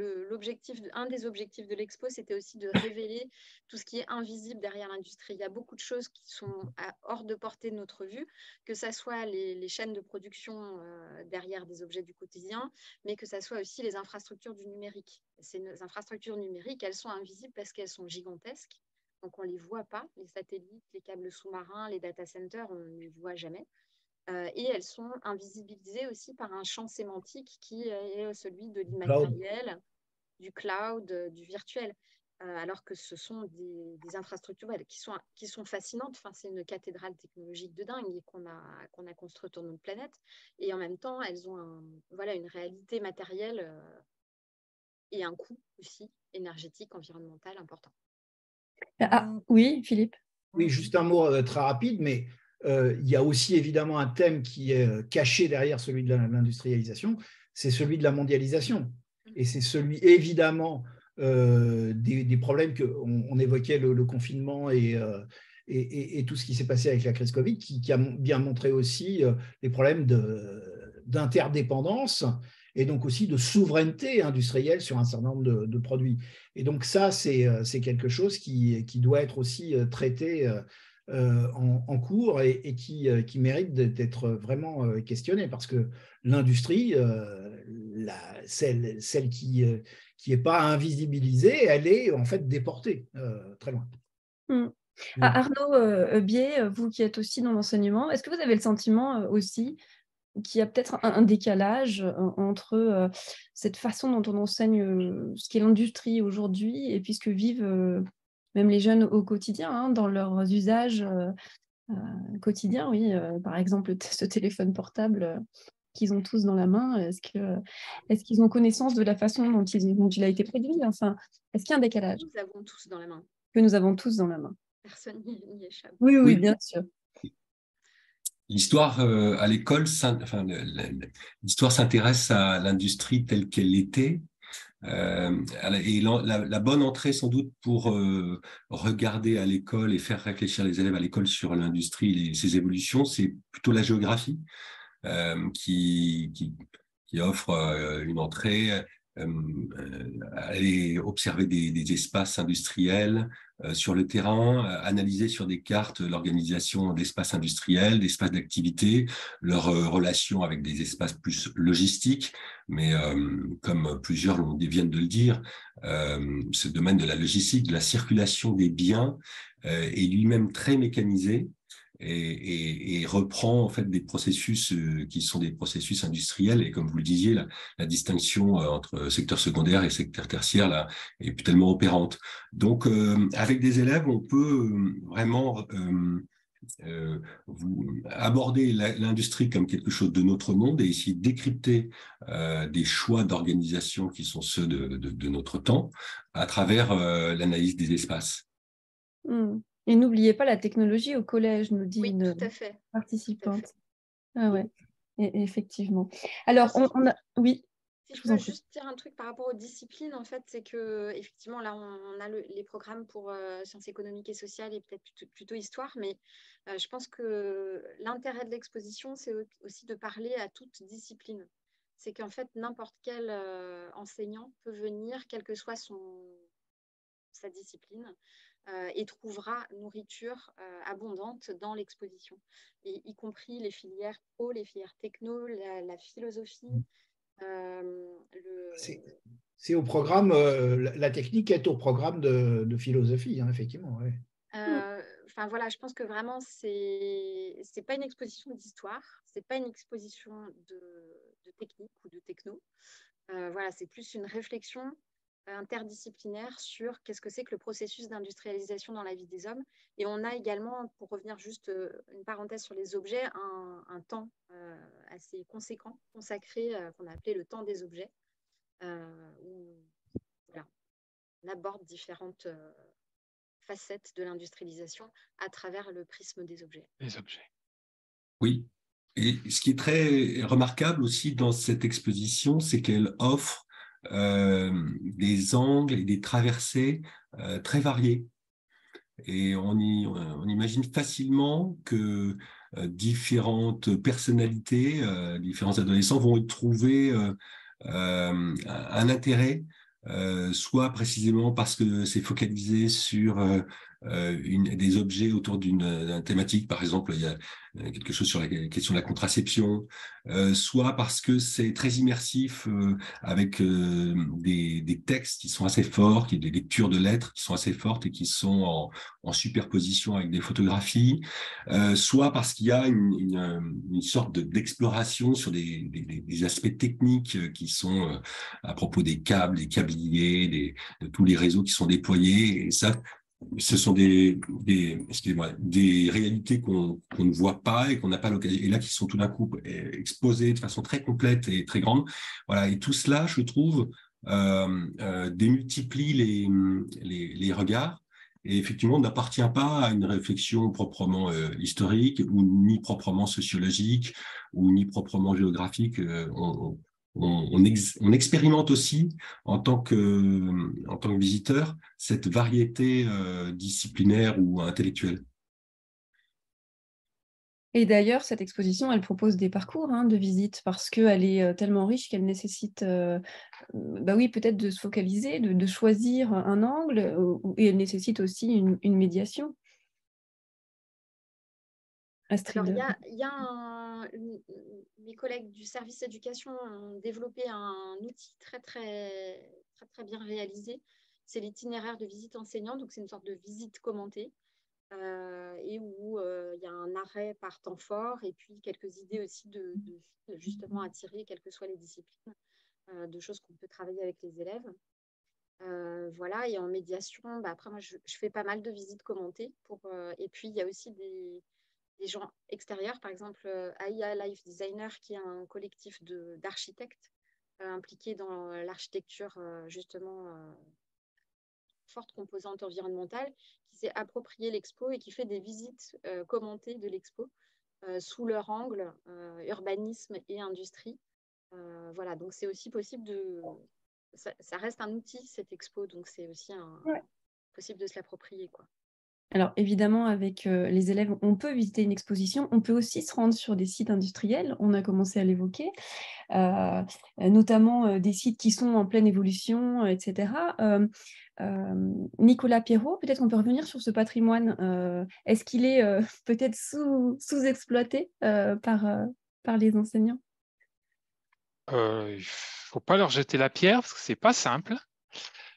un des objectifs de l'expo, c'était aussi de révéler tout ce qui est invisible derrière l'industrie. Il y a beaucoup de choses qui sont hors de portée de notre vue, que ça soit les chaînes de production derrière des objets du quotidien, mais que ça soit aussi les infrastructures du numérique. Ces infrastructures numériques, elles sont invisibles parce qu'elles sont gigantesques. Donc, on ne les voit pas, les satellites, les câbles sous-marins, les data centers, on ne les voit jamais. Et elles sont invisibilisées aussi par un champ sémantique qui est celui de l'immatériel, du cloud, du virtuel. Alors que ce sont des infrastructures qui sont fascinantes. Enfin, c'est une cathédrale technologique de dingue qu'on a construite sur notre planète. Et en même temps, elles ont une réalité matérielle et un coût aussi énergétique, environnemental important. Oui, Philippe. Oui, juste un mot très rapide, mais il y a aussi évidemment un thème qui est caché derrière celui de l'industrialisation, c'est celui de la mondialisation. Et c'est celui évidemment des problèmes qu'on évoquait, le confinement et tout ce qui s'est passé avec la crise Covid, qui a bien montré aussi les problèmes d'interdépendance et donc aussi de souveraineté industrielle sur un certain nombre de produits. Et donc ça, c'est quelque chose qui doit être aussi traité en cours et qui mérite d'être vraiment questionné, parce que l'industrie, celle qui n'est pas invisibilisée, elle est en fait déportée très loin. Arnaud Biais, vous qui êtes aussi dans l'enseignement, est-ce que vous avez le sentiment aussi qu'il y a peut-être un décalage entre cette façon dont on enseigne ce qu'est l'industrie aujourd'hui et puis ce que vivent même les jeunes au quotidien, dans leurs usages quotidiens, oui, par exemple ce téléphone portable qu'ils ont tous dans la main, est-ce qu'ils ont connaissance de la façon dont il a été produit? Enfin, est-ce qu'il y a un décalage? Nous avons tous dans la main. Que nous avons tous dans la main. Personne n'y échappe. Oui, bien sûr. L'histoire à l'école, l'histoire s'intéresse à l'industrie telle qu'elle était. Et la bonne entrée, sans doute, pour regarder à l'école et faire réfléchir les élèves à l'école sur l'industrie et ses évolutions, c'est plutôt la géographie qui offre une entrée, aller observer des espaces industriels sur le terrain, analyser sur des cartes l'organisation d'espaces industriels, d'espaces d'activité, leur relation avec des espaces plus logistiques, mais comme plusieurs viennent de le dire, ce domaine de la logistique, de la circulation des biens est lui-même très mécanisé. Et reprend en fait des processus qui sont des processus industriels, et comme vous le disiez, la distinction entre secteur secondaire et secteur tertiaire là est plus tellement opérante. Donc avec des élèves, on peut vraiment aborder l'industrie comme quelque chose de notre monde et essayer de décrypter des choix d'organisation qui sont ceux de notre temps à travers l'analyse des espaces. Et n'oubliez pas la technologie au collège, nous dit une tout à fait. participante. Ah ouais, effectivement. Alors, oui. Si je peux juste dire un truc par rapport aux disciplines, en fait, c'est que effectivement là, on a les programmes pour sciences économiques et sociales et peut-être plutôt histoire, mais je pense que l'intérêt de l'exposition, c'est aussi de parler à toute discipline. C'est qu'en fait, n'importe quel enseignant peut venir, quelle que soit sa discipline, et trouvera nourriture abondante dans l'exposition, y compris les filières pro, les filières techno, la philosophie. C'est au programme, la technique est au programme de philosophie, effectivement. Ouais. Enfin voilà, je pense que vraiment c'est pas une exposition d'histoire, c'est pas une exposition de technique ou de techno. Voilà, c'est plus une réflexion interdisciplinaire sur qu'est-ce que c'est que le processus d'industrialisation dans la vie des hommes. Et on a également, pour revenir juste une parenthèse sur les objets, un temps assez conséquent consacré, qu'on a appelé le temps des objets, où voilà, on aborde différentes facettes de l'industrialisation à travers le prisme des objets. Les objets. Oui. Et ce qui est très remarquable aussi dans cette exposition, c'est qu'elle offre des angles et des traversées très variés. Et on imagine facilement que différentes personnalités, différents adolescents vont y trouver un intérêt, soit précisément parce que c'est focalisé sur des objets autour d'une thématique. Par exemple, il y a quelque chose sur la question de la contraception, soit parce que c'est très immersif avec des textes qui sont assez forts, des lectures de lettres qui sont assez fortes et qui sont en superposition avec des photographies, soit parce qu'il y a une sorte d'exploration sur des aspects techniques qui sont à propos des câbles, des câbliers, de tous les réseaux qui sont déployés. Et ça, ce sont des réalités qu'on ne voit pas et qu'on n'a pas l'occasion, et là qui sont tout d'un coup exposées de façon très complète et très grande. Voilà, et tout cela, je trouve, démultiplie les regards. Et effectivement, on n'appartient pas à une réflexion proprement historique, ou ni proprement sociologique, ou ni proprement géographique. On expérimente aussi en tant que visiteur cette variété disciplinaire ou intellectuelle. Et d'ailleurs, cette exposition, elle propose des parcours de visite parce qu'elle est tellement riche qu'elle nécessite, oui, peut-être de se focaliser, de choisir un angle, et elle nécessite aussi une médiation. Alors, Astrid. mes collègues du service éducation ont développé un outil très, très, très, très bien réalisé. C'est l'itinéraire de visite enseignant. Donc, c'est une sorte de visite commentée et où il y a un arrêt par temps fort et puis quelques idées aussi de justement à tirer, quelles que soient les disciplines, de choses qu'on peut travailler avec les élèves. Voilà, et en médiation, après, moi, je fais pas mal de visites commentées. Et puis, il y a aussi des gens extérieurs, par exemple AIA Life Designer, qui est un collectif d'architectes impliqués dans l'architecture, justement, forte composante environnementale, qui s'est approprié l'expo et qui fait des visites commentées de l'expo sous leur angle urbanisme et industrie. Voilà, donc c'est aussi possible ça reste un outil, cette expo, donc c'est aussi possible de se l'approprier, quoi. Alors évidemment, avec les élèves, on peut visiter une exposition, on peut aussi se rendre sur des sites industriels, on a commencé à l'évoquer, notamment des sites qui sont en pleine évolution, etc. Nicolas Pierrot, peut-être on peut revenir sur ce patrimoine. Est-ce qu'il est peut-être sous-exploité par les enseignants? Il ne faut pas leur jeter la pierre parce que ce n'est pas simple.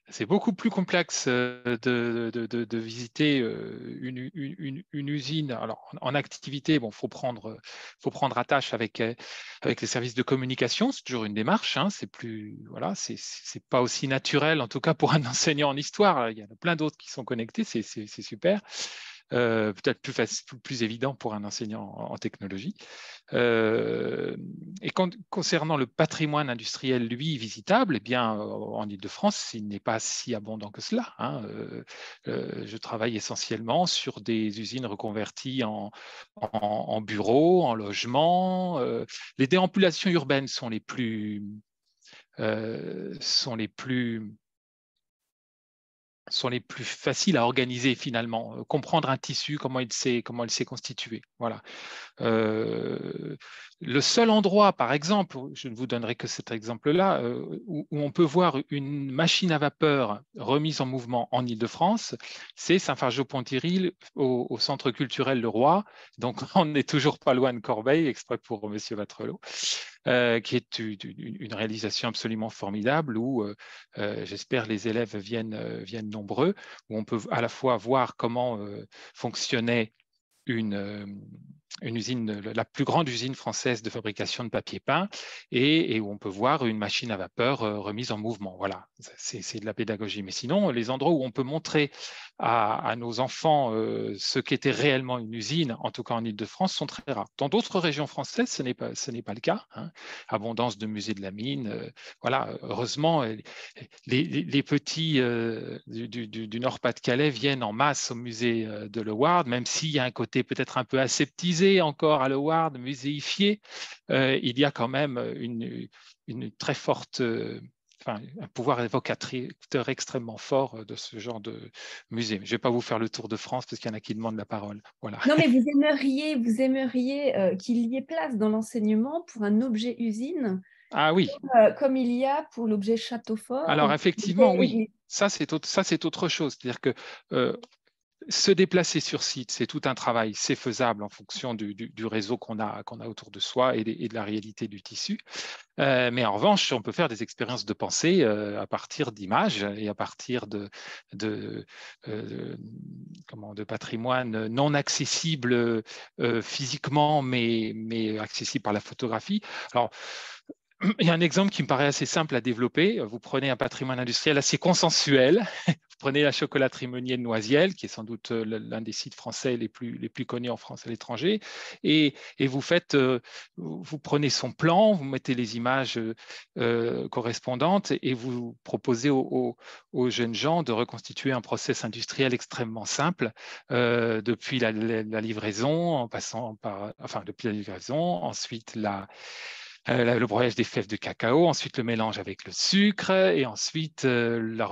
C'est beaucoup plus complexe de visiter une usine. Alors, en activité, bon, faut prendre attache avec les services de communication. C'est toujours une démarche. Hein, c'est pas aussi naturel, en tout cas pour un enseignant en histoire. Il y en a plein d'autres qui sont connectés. C'est super. Peut-être plus évident pour un enseignant en technologie. Et concernant le patrimoine industriel, lui, visitable, eh bien, en Île-de-France, il n'est pas si abondant que cela. Hein. Je travaille essentiellement sur des usines reconverties en bureaux, en logements. Les déambulations urbaines sont les plus faciles à organiser finalement, comprendre un tissu, comment il s'est constitué. Voilà. Le seul endroit, par exemple, je ne vous donnerai que cet exemple-là, où on peut voir une machine à vapeur remise en mouvement en Île-de-France, c'est Saint-Fargeau-Pont-Thierry au Centre culturel Le Roi. Donc, on n'est toujours pas loin de Corbeil, exprès pour M. Vattrelot, qui est une réalisation absolument formidable où j'espère les élèves viennent nombreux, où on peut à la fois voir comment fonctionnait une usine, la plus grande usine française de fabrication de papier peint, et où on peut voir une machine à vapeur remise en mouvement. Voilà, c'est de la pédagogie. Mais sinon, les endroits où on peut montrer à nos enfants ce qu'était réellement une usine, en tout cas en Île-de-France, sont très rares. Dans d'autres régions françaises, ce n'est pas le cas. Hein. Abondance de musées de la mine. Voilà, heureusement, les petits du Nord-Pas-de-Calais viennent en masse au musée de Leward, même s'il y a un côté peut-être un peu aseptisé encore à Leward, muséifié, il y a quand même une très forte, un pouvoir évocateur extrêmement fort de ce genre de musée. Je ne vais pas vous faire le tour de France parce qu'il y en a qui demandent la parole. Voilà. Non, mais vous aimeriez qu'il y ait place dans l'enseignement pour un objet usine. Ah oui. Comme il y a pour l'objet château fort. Alors effectivement, oui. Ça, c'est autre chose. C'est-à-dire que se déplacer sur site, c'est tout un travail, c'est faisable en fonction du réseau qu'on a autour de soi et de la réalité du tissu. Mais en revanche, on peut faire des expériences de pensée à partir d'images et à partir de patrimoine non accessible physiquement, mais accessible par la photographie. Alors, il y a un exemple qui me paraît assez simple à développer. Vous prenez un patrimoine industriel assez consensuel. Vous prenez la chocolaterie Meunier de Noisiel, qui est sans doute l'un des sites français les plus connus en France et à l'étranger. Et vous prenez son plan, vous mettez les images correspondantes et vous proposez aux jeunes gens de reconstituer un process industriel extrêmement simple depuis la livraison, en passant par, depuis la livraison, ensuite le broyage des fèves de cacao, ensuite le mélange avec le sucre, et ensuite la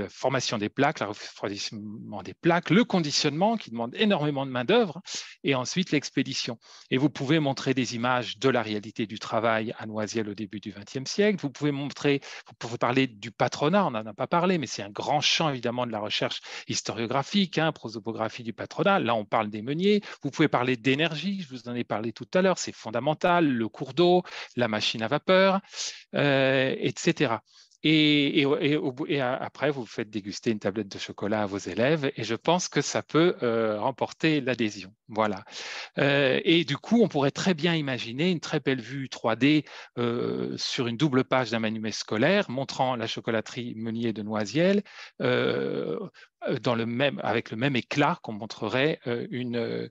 formation des plaques, le refroidissement des plaques, le conditionnement qui demande énormément de main-d'œuvre, et ensuite l'expédition. Et vous pouvez montrer des images de la réalité du travail à Noisiel au début du XXe siècle. Vous pouvez parler du patronat, on n'en a pas parlé, mais c'est un grand champ évidemment de la recherche historiographique, prosopographie du patronat. Là, on parle des meuniers. Vous pouvez parler d'énergie, je vous en ai parlé tout à l'heure, c'est fondamental, le cours d'eau, la machine à vapeur, etc. Et après, vous faites déguster une tablette de chocolat à vos élèves et je pense que ça peut remporter l'adhésion. Voilà. Et du coup, on pourrait très bien imaginer une très belle vue 3D sur une double page d'un manuel scolaire montrant la chocolaterie Meunier de Noisiel avec le même éclat qu'on montrerait une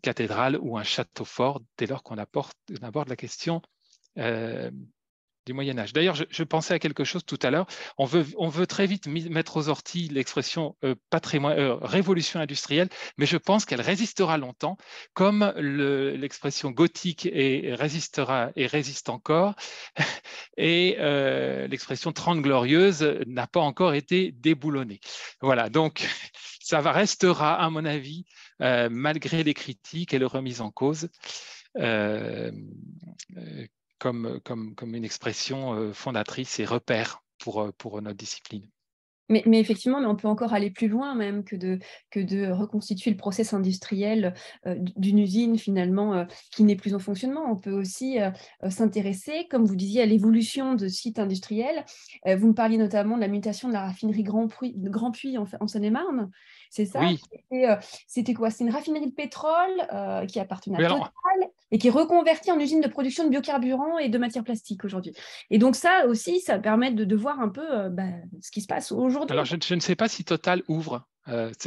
cathédrale ou un château fort dès lors qu'on aborde la question du Moyen-Âge. D'ailleurs, je pensais à quelque chose tout à l'heure. On veut très vite mettre aux orties l'expression révolution industrielle, mais je pense qu'elle résistera longtemps, comme l'expression gothique résistera et résiste encore, et l'expression 30 glorieuses n'a pas encore été déboulonnée. Voilà, donc ça restera, à mon avis, malgré les critiques et les remises en cause, comme une expression fondatrice et repère pour notre discipline. Mais effectivement, on peut encore aller plus loin même que de reconstituer le process industriel d'une usine finalement qui n'est plus en fonctionnement. On peut aussi s'intéresser, comme vous disiez, à l'évolution de sites industriels. Vous me parliez notamment de la mutation de la raffinerie Grand Puy en Seine-et-Marne. C'est ça? Oui. C'était quoi? C'est une raffinerie de pétrole qui appartenait à Total et qui est reconvertie en usine de production de biocarburants et de matières plastiques aujourd'hui. Et donc ça aussi, ça permet de voir un peu ce qui se passe aujourd'hui. Alors, je ne sais pas si Total ouvre.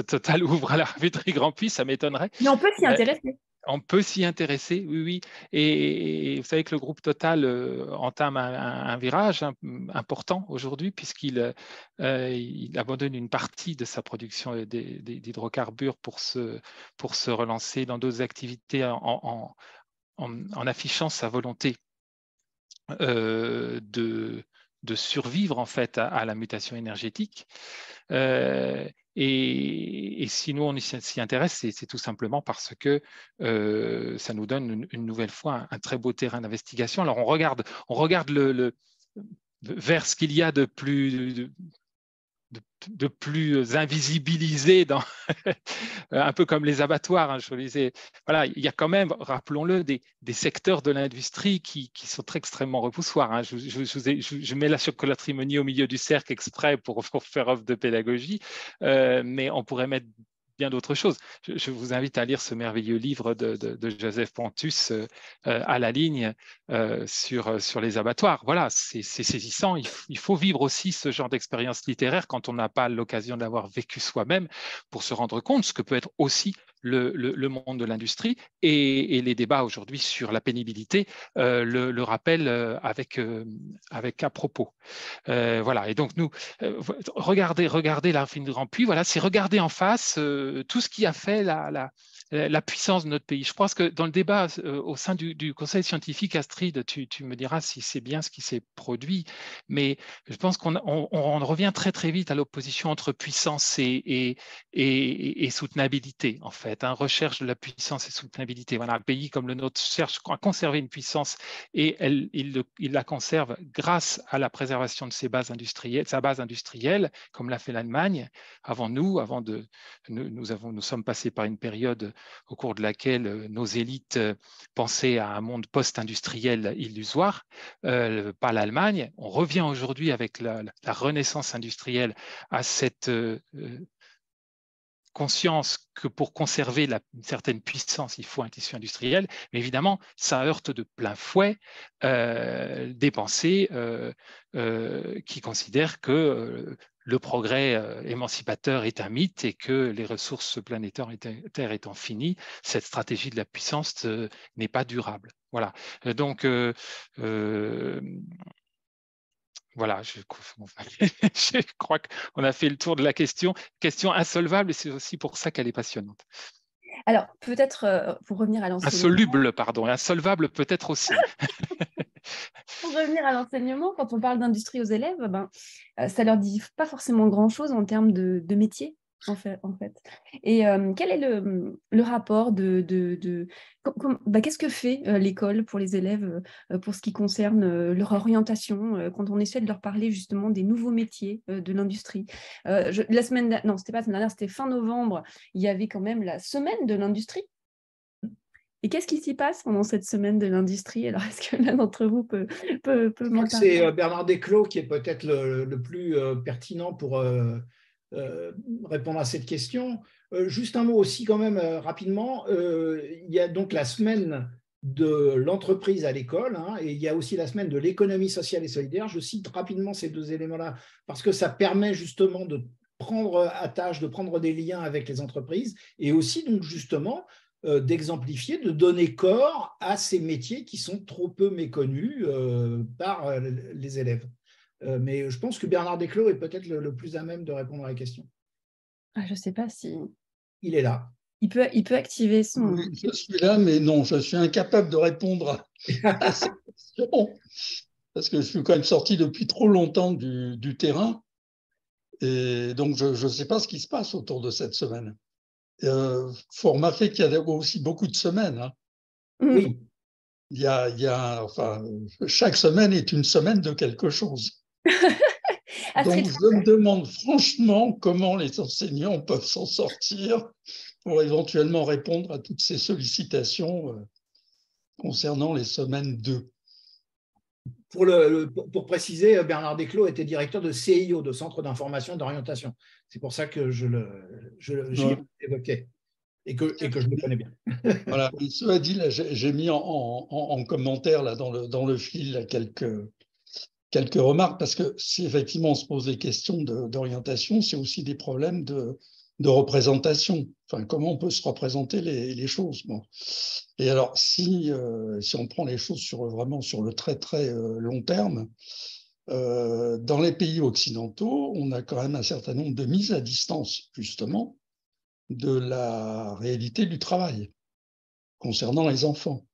Total ouvre à la raffinerie Grand Puy, ça m'étonnerait. Mais on peut s'y intéresser. On peut s'y intéresser, oui, oui. Et vous savez que le groupe Total entame un virage important aujourd'hui puisqu'il abandonne une partie de sa production d'hydrocarbures pour se relancer dans d'autres activités en affichant sa volonté de survivre en fait à la mutation énergétique. Et si nous on s'y intéresse, c'est tout simplement parce que ça nous donne une nouvelle fois un très beau terrain d'investigation. Alors on regarde vers ce qu'il y a de plus invisibilisé, un peu comme les abattoirs. Je disais, voilà, il y a quand même, rappelons-le, des secteurs de l'industrie qui sont très extrêmement repoussoirs. Je mets la chocolaterie Meunier au milieu du cercle exprès pour faire œuvre de pédagogie, mais on pourrait mettre bien d'autres choses. Je vous invite à lire ce merveilleux livre de Joseph Pontus, à la ligne, sur les abattoirs. Voilà, c'est saisissant. Il faut vivre aussi ce genre d'expérience littéraire quand on n'a pas l'occasion d'avoir vécu soi-même pour se rendre compte ce que peut être aussi le monde de l'industrie, et les débats aujourd'hui sur la pénibilité le rappellent avec à propos. Voilà, et donc nous, regardez la raffinerie de Grand Puy, voilà, c'est regarder en face tout ce qui a fait la puissance de notre pays. Je pense que dans le débat au sein du conseil scientifique, Astrid, tu me diras si c'est bien ce qui s'est produit, mais je pense qu'on revient très très vite à l'opposition entre puissance et soutenabilité, en fait. Recherche de la puissance et soutenabilité. Voilà, un pays comme le nôtre cherche à conserver une puissance et il la conserve grâce à la préservation de sa base industrielle, comme l'a fait l'Allemagne. Nous sommes passés par une période au cours de laquelle nos élites pensaient à un monde post-industriel illusoire, pas l'Allemagne. On revient aujourd'hui avec la renaissance industrielle à cette conscience que pour conserver une certaine puissance, il faut un tissu industriel, mais évidemment, ça heurte de plein fouet des pensées qui considèrent que le progrès émancipateur est un mythe et que les ressources planétaires étant finies, cette stratégie de la puissance n'est pas durable. Voilà. Donc, voilà, je crois qu'on a fait le tour de la question insolvable, et c'est aussi pour ça qu'elle est passionnante. Alors, peut-être pour revenir à l'enseignement. Insoluble, pardon, et insolvable peut-être aussi. Pour revenir à l'enseignement, quand on parle d'industrie aux élèves, ça ne leur dit pas forcément grand-chose en termes de métier, en fait. Et quel est le rapport qu'est-ce que fait l'école pour les élèves pour ce qui concerne leur orientation, quand on essaie de leur parler justement des nouveaux métiers de l'industrie. Non, c'était pas la semaine dernière, c'était fin novembre, il y avait quand même la semaine de l'industrie. Et qu'est-ce qui s'y passe pendant cette semaine de l'industrie? Alors, est-ce que l'un d'entre vous peut m'en parler? C'est Bernard Desclaux qui est peut-être le plus pertinent pour répondre à cette question. Juste un mot aussi quand même rapidement. Il y a donc la semaine de l'entreprise à l'école, hein, et il y a aussi la semaine de l'économie sociale et solidaire. Je cite rapidement ces deux éléments-là parce que ça permet justement de prendre à tâche, de prendre des liens avec les entreprises et aussi donc justement d'exemplifier, de donner corps à ces métiers qui sont trop peu méconnus par les élèves. Mais je pense que Bernard Desclaux est peut-être le plus à même de répondre à la question. Je ne sais pas si… Il est là. Il peut activer son… Oui, je suis là, mais non, je suis incapable de répondre à cette question parce que je suis quand même sorti depuis trop longtemps du terrain et donc je ne sais pas ce qui se passe autour de cette semaine. Faut remarquer qu'il y a aussi beaucoup de semaines. Hein. Oui. Enfin, chaque semaine est une semaine de quelque chose. Donc, je me demande franchement comment les enseignants peuvent s'en sortir pour éventuellement répondre à toutes ces sollicitations concernant les semaines 2. Pour préciser, Bernard Desclaux était directeur de CIO, de Centre d'information et d'orientation. C'est pour ça que je l'évoquais et que je le connais bien. Voilà. Mais cela dit, là, j'ai mis en commentaire là, dans le fil là, quelques remarques, parce que si effectivement on se pose des questions d'orientation, c'est aussi des problèmes de représentation. Enfin, comment on peut se représenter les choses. Bon. Et alors, si on prend les choses vraiment sur le très très long terme, dans les pays occidentaux, on a quand même un certain nombre de mises à distance, justement, de la réalité du travail concernant les enfants.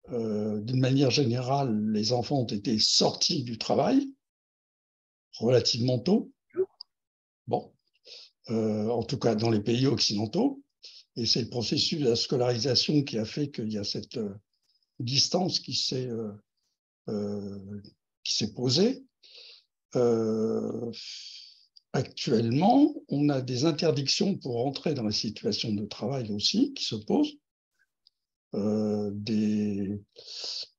D'une manière générale, les enfants ont été sortis du travail relativement tôt. Bon, en tout cas dans les pays occidentaux. Et c'est le processus de la scolarisation qui a fait qu'il y a cette distance qui s'est posée. Actuellement, on a des interdictions pour entrer dans la situation de travail aussi qui se posent.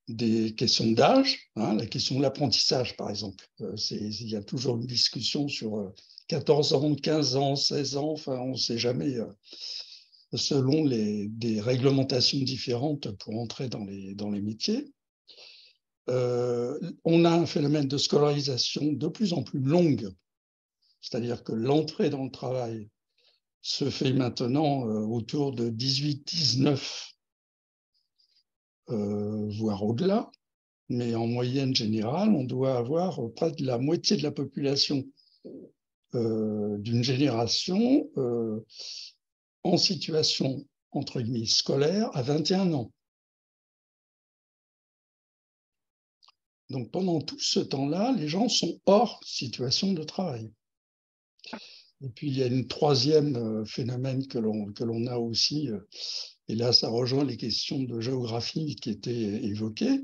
Des questions d'âge, hein, la question de l'apprentissage, par exemple. Il y a toujours une discussion sur 14 ans, 15 ans, 16 ans, enfin, on ne sait jamais, selon des réglementations différentes pour entrer dans les métiers. On a un phénomène de scolarisation de plus en plus longue, c'est-à-dire que l'entrée dans le travail se fait maintenant autour de 18-19 voire au-delà, mais en moyenne générale, on doit avoir près de la moitié de la population d'une génération en situation, entre guillemets, scolaire à 21 ans. Donc pendant tout ce temps-là, les gens sont hors situation de travail. Et puis il y a une troisième phénomène que l'on a aussi, et là ça rejoint les questions de géographie qui étaient évoquées,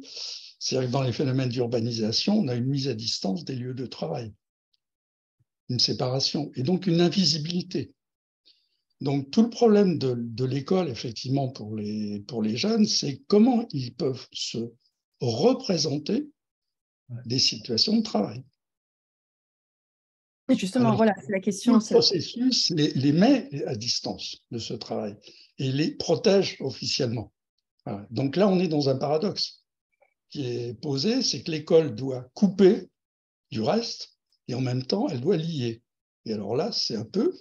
c'est-à-dire que dans les phénomènes d'urbanisation, on a une mise à distance des lieux de travail, une séparation, et donc une invisibilité. Donc tout le problème de l'école, effectivement, pour les jeunes, c'est comment ils peuvent se représenter des situations de travail. Et justement, alors, voilà, c'est la question. Le processus les met à distance de ce travail et les protège officiellement. Voilà. Donc là, on est dans un paradoxe qui est posé, c'est que l'école doit couper du reste et en même temps, elle doit lier. Et alors là, c'est un peu,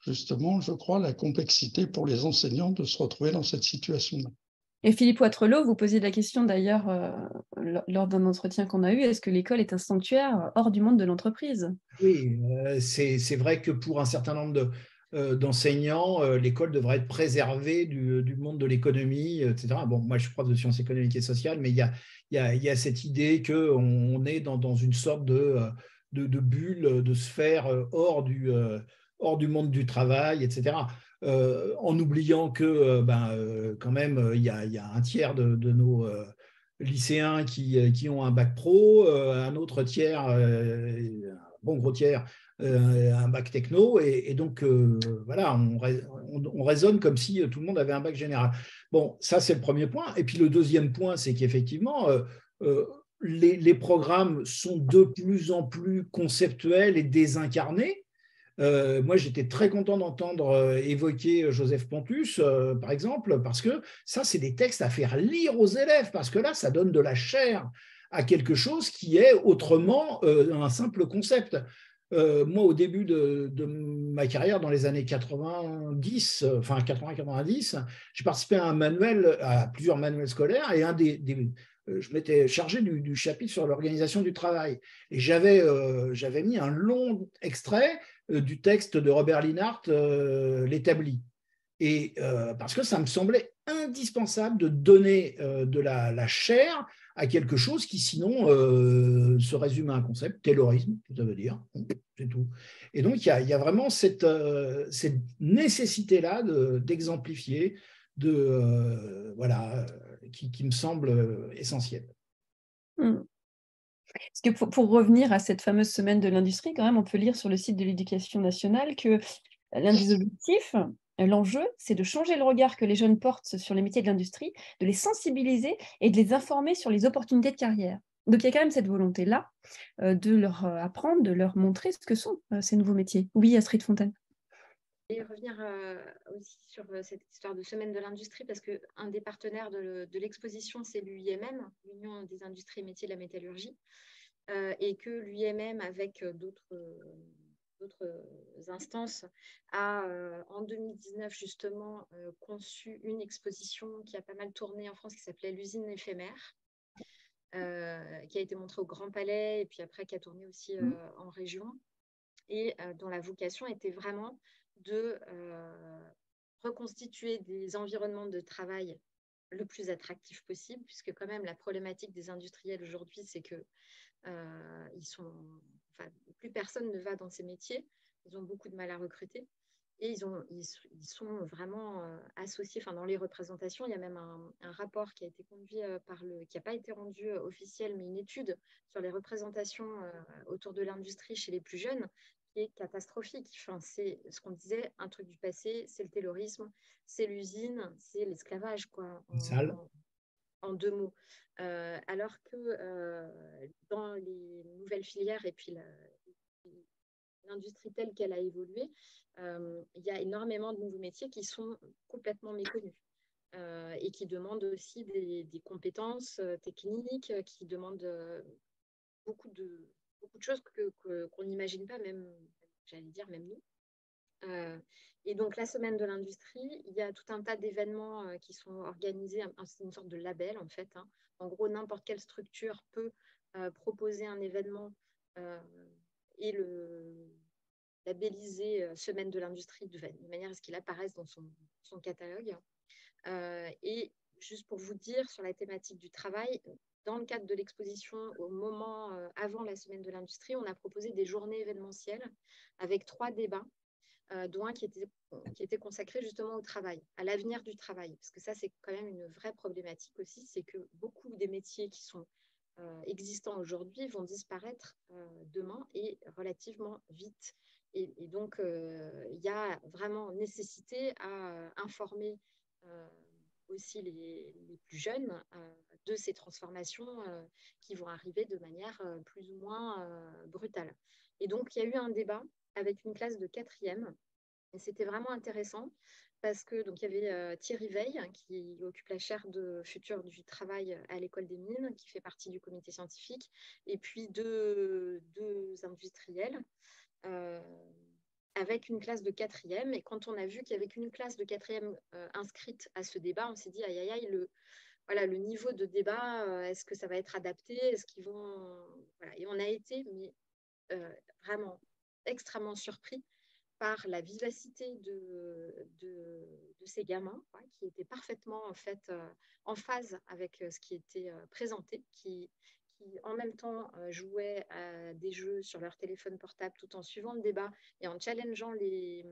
justement, je crois, la complexité pour les enseignants de se retrouver dans cette situation-là. Et Philippe Ouattrelot, vous posiez la question d'ailleurs lors d'un entretien qu'on a eu, est-ce que l'école est un sanctuaire hors du monde de l'entreprise? Oui, c'est vrai que pour un certain nombre d'enseignants, l'école devrait être préservée du monde de l'économie, etc. Bon, moi, je suis prof de sciences économiques et sociales, mais il y a cette idée qu'on est dans une sorte de bulle, de sphère hors du monde du travail, etc. En oubliant que quand même, il y a un tiers de nos lycéens qui ont un bac pro, un autre tiers, un bon gros tiers, un bac techno, et donc voilà, on raisonne comme si tout le monde avait un bac général. Bon, ça c'est le premier point. Et puis le deuxième point, c'est qu'effectivement, les programmes sont de plus en plus conceptuels et désincarnés. Moi, j'étais très content d'entendre évoquer Joseph Pontus, par exemple, parce que ça, c'est des textes à faire lire aux élèves, parce que là, ça donne de la chair à quelque chose qui est autrement un simple concept. Moi, au début de ma carrière, dans les années 90, enfin 80-90, j'ai participé à plusieurs manuels scolaires, et je m'étais chargé du chapitre sur l'organisation du travail. Et j'avais mis un long extrait du texte de Robert Linhart, L'établi. Et parce que ça me semblait indispensable de donner de la chair à quelque chose qui sinon se résume à un concept, taylorisme, ça veut dire, c'est tout. Et donc il y a vraiment cette nécessité-là d'exemplifier, voilà, qui me semble essentielle. Parce que pour revenir à cette fameuse semaine de l'industrie, quand même, on peut lire sur le site de l'Éducation nationale que l'un des objectifs, l'enjeu, c'est de changer le regard que les jeunes portent sur les métiers de l'industrie, de les sensibiliser et de les informer sur les opportunités de carrière. Donc il y a quand même cette volonté-là de leur apprendre, de leur montrer ce que sont ces nouveaux métiers. Oui, Astrid Fontaine. Et revenir aussi sur cette histoire de semaine de l'industrie, parce qu'un des partenaires de l'exposition, c'est l'UIMM, l'Union des industries et métiers de la métallurgie, et que l'UIMM, avec d'autres instances, a en 2019 justement conçu une exposition qui a pas mal tourné en France, qui s'appelait l'usine éphémère, qui a été montrée au Grand Palais et puis après qui a tourné aussi en région, et dont la vocation était vraiment de reconstituer des environnements de travail le plus attractifs possible, puisque quand même la problématique des industriels aujourd'hui, c'est que plus personne ne va dans ces métiers, ils ont beaucoup de mal à recruter, et ils sont vraiment associés, dans les représentations. Il y a même un rapport qui a été conduit qui n'a pas été rendu officiel, mais une étude sur les représentations autour de l'industrie chez les plus jeunes, qui est catastrophique. C'est ce qu'on disait, un truc du passé, c'est le taylorisme, c'est l'usine, c'est l'esclavage, quoi, en deux mots. Alors que dans les nouvelles filières et puis l'industrie telle qu'elle a évolué, il y a énormément de nouveaux métiers qui sont complètement méconnus et qui demandent aussi des compétences techniques, qui demandent beaucoup de choses qu'on n'imagine pas, même, j'allais dire, même nous. Et donc, la semaine de l'industrie, il y a tout un tas d'événements qui sont organisés. C'est une sorte de label, en fait. En gros, n'importe quelle structure peut proposer un événement et le labelliser semaine de l'industrie de manière à ce qu'il apparaisse dans son catalogue. Et juste pour vous dire, sur la thématique du travail, dans le cadre de l'exposition, au moment avant la semaine de l'industrie, on a proposé des journées événementielles avec 3 débats, dont un qui était consacré justement au travail, à l'avenir du travail. Parce que ça, c'est quand même une vraie problématique aussi, c'est que beaucoup des métiers qui sont existants aujourd'hui vont disparaître demain et relativement vite. Et donc, il y a vraiment nécessité à informer aussi les plus jeunes de ces transformations qui vont arriver de manière plus ou moins brutale. Et donc, il y a eu un débat avec une classe de 4e, et c'était vraiment intéressant parce que donc, il y avait Thierry Veil, qui occupe la chaire de futur du travail à l'École des Mines, qui fait partie du comité scientifique, et puis deux industriels, avec une classe de 4e. Et quand on a vu qu'il n'y avait qu'une classe de 4e inscrite à ce débat, on s'est dit, aïe, aïe, aïe, le niveau de débat, est-ce que ça va être adapté? Est-ce qu'ils vont... Voilà. Et on a été vraiment extrêmement surpris par la vivacité de ces gamins, qui étaient parfaitement en fait en phase avec ce qui était présenté, qui en même temps jouaient à des jeux sur leur téléphone portable tout en suivant le débat et en challengeant les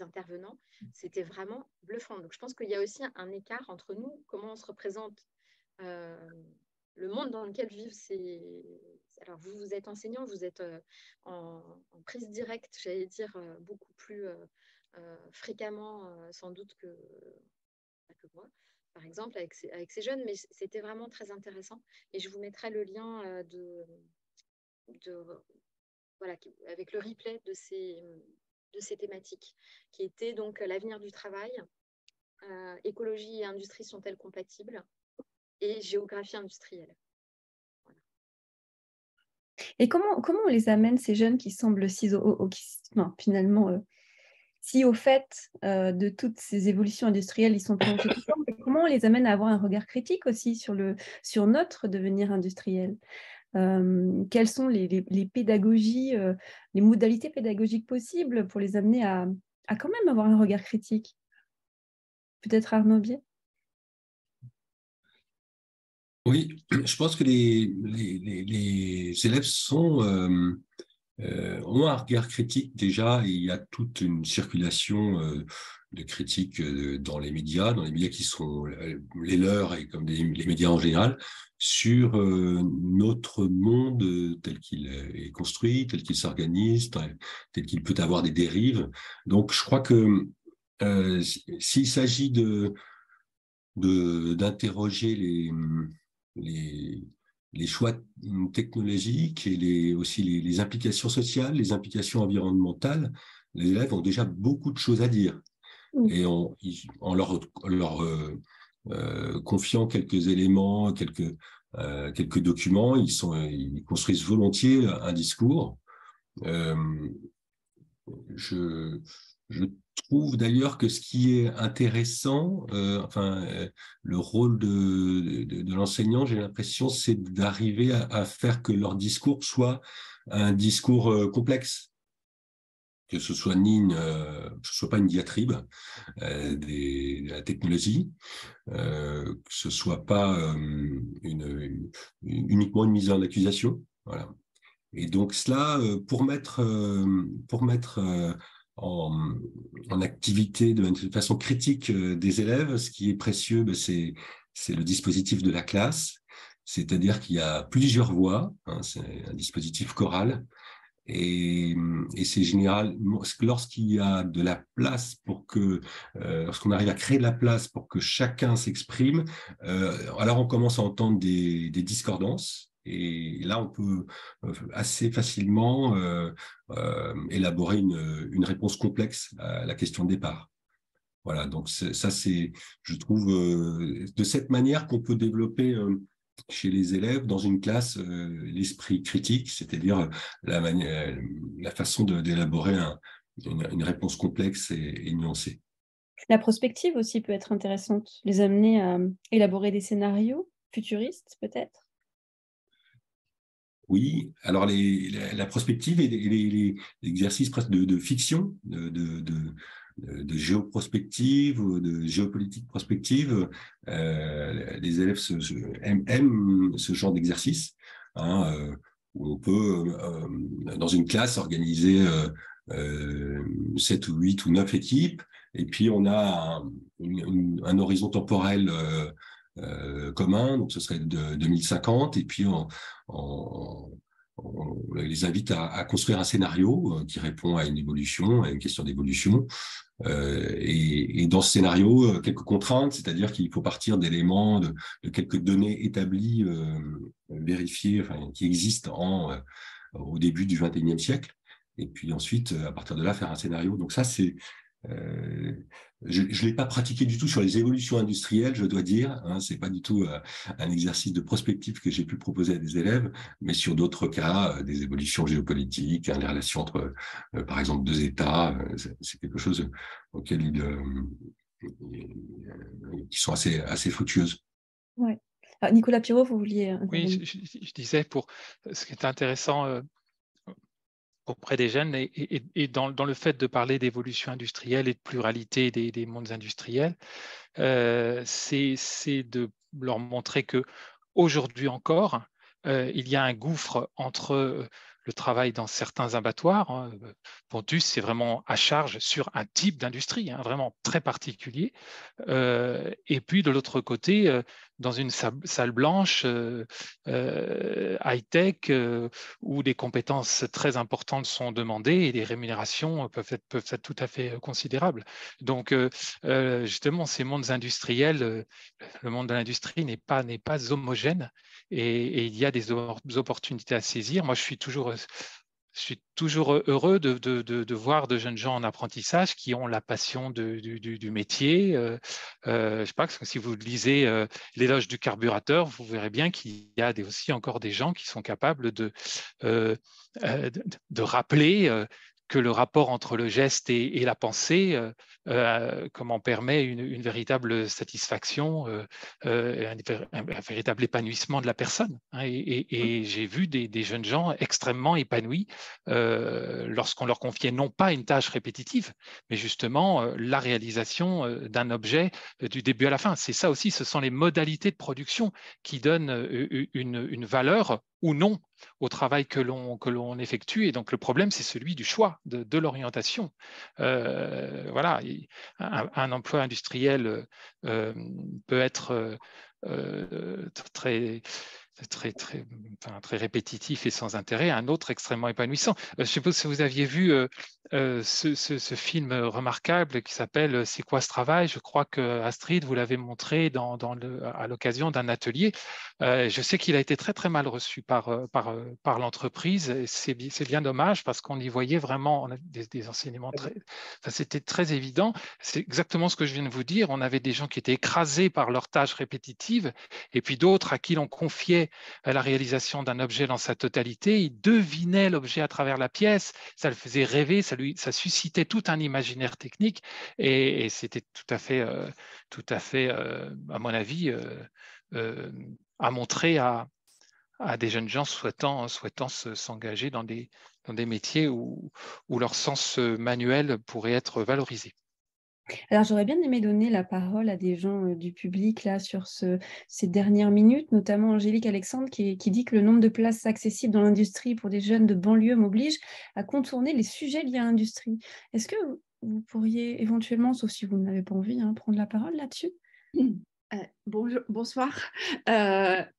intervenants. C'était vraiment bluffant. Donc je pense qu'il y a aussi un écart entre nous, comment on se représente le monde dans lequel vivent ces... Alors, vous êtes enseignant, vous êtes en prise directe, j'allais dire, beaucoup plus fréquemment, sans doute, que moi, par exemple, avec ces jeunes, mais c'était vraiment très intéressant. Et je vous mettrai le lien voilà, avec le replay de ces thématiques, qui étaient donc l'avenir du travail, écologie et industrie sont-elles compatibles, et géographie industrielle. Et comment on les amène, ces jeunes qui semblent finalement si au fait de toutes ces évolutions industrielles, ils sont plongés dedans, comment on les amène à avoir un regard critique aussi sur notre devenir industriel? Quelles sont les pédagogies, les modalités pédagogiques possibles pour les amener à quand même avoir un regard critique? Peut-être Arnaud Biet? Oui, je pense que les élèves ont un regard critique déjà, et il y a toute une circulation de critiques dans les médias qui sont les leurs et comme les médias en général, sur notre monde tel qu'il est construit, tel qu'il s'organise, tel qu'il peut avoir des dérives. Donc je crois que s'il s'agit d'interroger les choix technologiques et aussi les implications sociales, les implications environnementales, les élèves ont déjà beaucoup de choses à dire. Et en leur confiant quelques éléments, quelques documents, ils construisent volontiers un discours. Je trouve d'ailleurs que ce qui est intéressant, le rôle de l'enseignant, j'ai l'impression, c'est d'arriver à faire que leur discours soit un discours complexe, que ce soit pas une diatribe de la technologie, que ce soit pas uniquement une mise en accusation. Voilà. Et donc cela, pour mettre en activité de façon critique des élèves, ce qui est précieux, c'est le dispositif de la classe, c'est-à-dire qu'il y a plusieurs voix, c'est un dispositif choral, et c'est général lorsqu'il y a de la place lorsqu'on arrive à créer de la place pour que chacun s'exprime, alors on commence à entendre des discordances. Et là, on peut assez facilement élaborer une réponse complexe à la question de départ. Voilà, donc ça, c'est, je trouve, de cette manière qu'on peut développer chez les élèves dans une classe l'esprit critique, c'est-à-dire la façon d'élaborer une réponse complexe et nuancée. La prospective aussi peut être intéressante, les amener à élaborer des scénarios futuristes peut-être. Oui, alors la prospective et les exercices presque de fiction, de géoprospective ou de géopolitique prospective, les élèves aiment ce genre d'exercice, où on peut, dans une classe, organiser 7 ou 8 ou 9 équipes, et puis on a un horizon temporel commun, donc ce serait de 2050, et puis on les invite à construire un scénario qui répond à une évolution, à une question d'évolution. Et dans ce scénario, quelques contraintes, c'est-à-dire qu'il faut partir d'éléments, de quelques données établies, vérifiées, qui existent au début du XXIe siècle. Et puis ensuite, à partir de là, faire un scénario. Donc ça, c'est... je ne l'ai pas pratiqué du tout sur les évolutions industrielles, je dois dire. C'est pas du tout un exercice de prospective que j'ai pu proposer à des élèves, mais sur d'autres cas, des évolutions géopolitiques, les relations entre, par exemple, deux États, c'est quelque chose auquel qui sont assez fructueuses. Ouais. Alors, Nicolas Pirot, vous vouliez intervenir. Oui, je disais, pour ce qui est intéressant auprès des jeunes et dans le fait de parler d'évolution industrielle et de pluralité des mondes industriels, c'est de leur montrer que aujourd'hui encore, il y a un gouffre entre le travail dans certains abattoirs. Hein. Pontus, c'est vraiment à charge sur un type d'industrie, hein, vraiment très particulier. Et puis de l'autre côté, dans une salle blanche high-tech où des compétences très importantes sont demandées et les rémunérations peuvent être tout à fait considérables. Donc justement, ces mondes industriels, le monde de l'industrie n'est pas homogène et il y a des opportunités à saisir. Moi, je suis toujours heureux de voir de jeunes gens en apprentissage qui ont la passion du métier. Je ne sais pas, si vous lisez l'éloge du carburateur, vous verrez bien qu'il y a aussi encore des gens qui sont capables de rappeler que le rapport entre le geste et la pensée comment permet une véritable satisfaction, un véritable épanouissement de la personne. Hein, et j'ai vu des jeunes gens extrêmement épanouis lorsqu'on leur confiait non pas une tâche répétitive, mais justement la réalisation d'un objet du début à la fin. C'est ça aussi, ce sont les modalités de production qui donnent une valeur ou non au travail que l'on effectue. Et donc, le problème, c'est celui du choix, de l'orientation. Voilà, un emploi industriel peut être très répétitif et sans intérêt, un autre extrêmement épanouissant. Je suppose que vous aviez vu ce film remarquable qui s'appelle « C'est quoi ce travail ?» Je crois que Astrid, vous l'avez montré à l'occasion d'un atelier. Je sais qu'il a été très très mal reçu par l'entreprise. C'est bien dommage parce qu'on y voyait vraiment des enseignements c'était très évident. C'est exactement ce que je viens de vous dire. On avait des gens qui étaient écrasés par leurs tâches répétitives et puis d'autres à qui l'on confiait la réalisation d'un objet dans sa totalité. Ils devinaient l'objet à travers la pièce, ça le faisait rêver, ça suscitait tout un imaginaire technique et c'était tout à fait, à mon avis, à montrer à des jeunes gens souhaitant s'engager dans des métiers où leur sens manuel pourrait être valorisé. Alors, j'aurais bien aimé donner la parole à des gens du public là sur ces dernières minutes, notamment Angélique Alexandre qui dit que le nombre de places accessibles dans l'industrie pour des jeunes de banlieue m'oblige à contourner les sujets liés à l'industrie. Est-ce que vous pourriez éventuellement, sauf si vous n'avez pas envie, prendre la parole là-dessus? Bonsoir. Je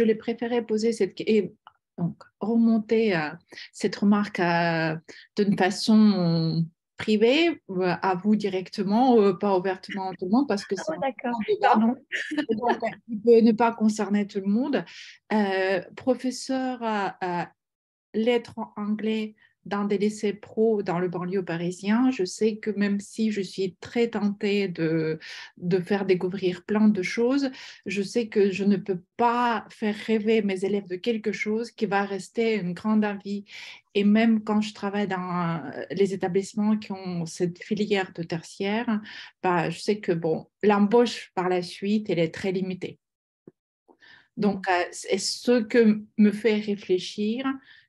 l'ai préféré poser cette question. Donc, remonter cette remarque d'une façon privée à vous directement, pas ouvertement à tout le monde, parce que c'est d'accord. Pardon. Il peut ne pas concerner tout le monde. Professeur lettres en anglais dans des lycées pro dans le banlieue parisien, je sais que même si je suis très tentée de faire découvrir plein de choses, je sais que je ne peux pas faire rêver mes élèves de quelque chose qui va rester une grande envie. Et même quand je travaille dans les établissements qui ont cette filière de tertiaire, je sais que l'embauche par la suite, elle est très limitée. Donc, c'est ce que me fait réfléchir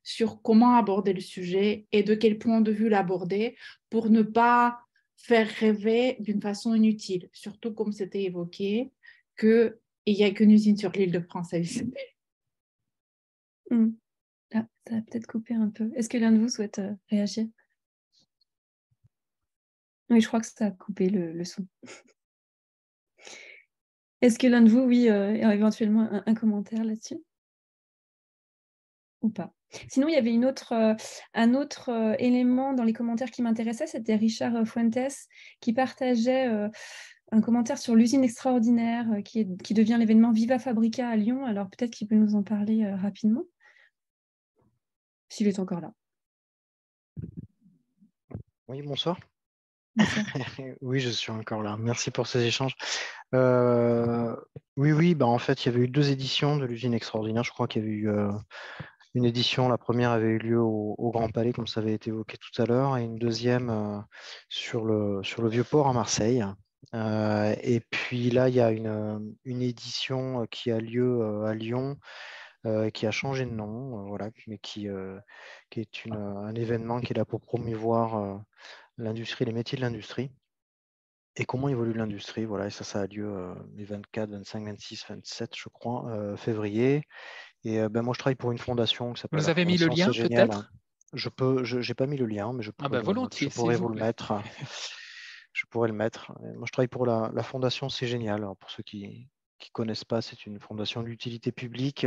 sur comment aborder le sujet et de quel point de vue l'aborder pour ne pas faire rêver d'une façon inutile, surtout comme c'était évoqué, qu'il n'y a qu'une usine sur l'île de France à UCP. Ah, ça va peut-être couper un peu. Est-ce que l'un de vous souhaite réagir? Oui, je crois que ça a coupé le son. Est-ce que l'un de vous, oui, a éventuellement un commentaire là-dessus? Ou pas? Sinon, il y avait un autre élément dans les commentaires qui m'intéressait, c'était Richard Fuentes qui partageait un commentaire sur l'usine extraordinaire qui devient l'événement Viva Fabrica à Lyon. Alors peut-être qu'il peut nous en parler rapidement, s'il est encore là. Oui, bonsoir. Bonsoir. Oui, je suis encore là. Merci pour ces échanges. Oui, en fait, il y avait eu 2 éditions de l'usine extraordinaire. Je crois qu'il y avait eu une édition, la première avait eu lieu au Grand Palais, comme ça avait été évoqué tout à l'heure, et une deuxième sur le Vieux-Port à Marseille. Et puis là, il y a une édition qui a lieu à Lyon qui a changé de nom, voilà, mais qui est un événement qui est là pour promouvoir l'industrie, les métiers de l'industrie et comment évolue l'industrie. Voilà, et ça a lieu les 24, 25, 26, 27, je crois, février. Et moi, je travaille pour une fondation qui s'appelle Vous la avez mis le Fondation lien C'est Génial. peut-être? J'ai pas mis le lien, mais je Ah bah volontiers, s'il pourrais vous vous le plaît. mettre. Je pourrais le mettre. Moi, je travaille pour la Fondation C'est Génial. Alors, pour ceux qui ne connaissent pas, c'est une fondation d'utilité publique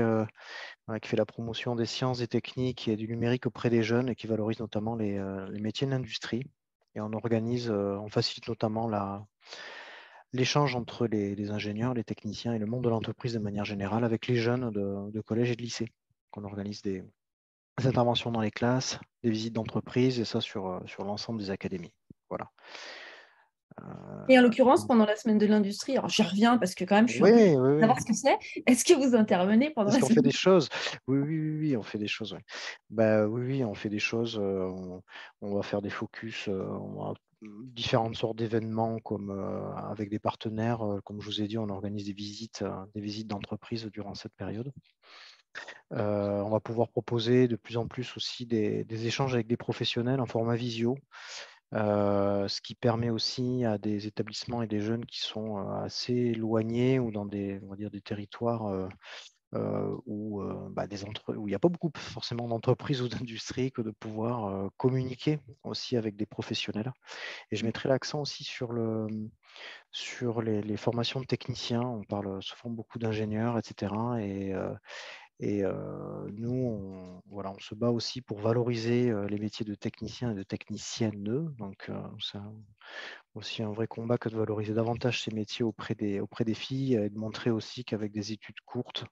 qui fait la promotion des sciences et techniques et du numérique auprès des jeunes et qui valorise notamment les métiers de l'industrie. Et on facilite notamment l'échange entre les ingénieurs, les techniciens et le monde de l'entreprise de manière générale avec les jeunes de collège et de lycée. On organise des interventions dans les classes, des visites d'entreprise et ça sur l'ensemble des académies. Voilà. Et en l'occurrence, pendant la semaine de l'industrie, alors j'y reviens parce que quand même, je suis Oui, intéressée oui, de oui. savoir ce que c'est. Est-ce que vous intervenez pendant Est-ce la qu'on fait semaine? des choses? Oui, on fait des choses. Oui. Oui, on fait des choses. On va faire des focus. On a différentes sortes d'événements comme avec des partenaires. Comme je vous ai dit, on organise des visites d'entreprise durant cette période. On va pouvoir proposer de plus en plus aussi des échanges avec des professionnels en format visio. Ce qui permet aussi à des établissements et des jeunes qui sont assez éloignés ou dans on va dire des territoires où il n'y a pas beaucoup forcément d'entreprises ou d'industries que de pouvoir communiquer aussi avec des professionnels. Et je mettrai l'accent aussi sur les formations de techniciens. On parle souvent beaucoup d'ingénieurs, etc. Et nous, on se bat aussi pour valoriser les métiers de techniciens et de techniciennes. Donc, c'est aussi un vrai combat que de valoriser davantage ces métiers auprès des filles et de montrer aussi qu'avec des études courtes,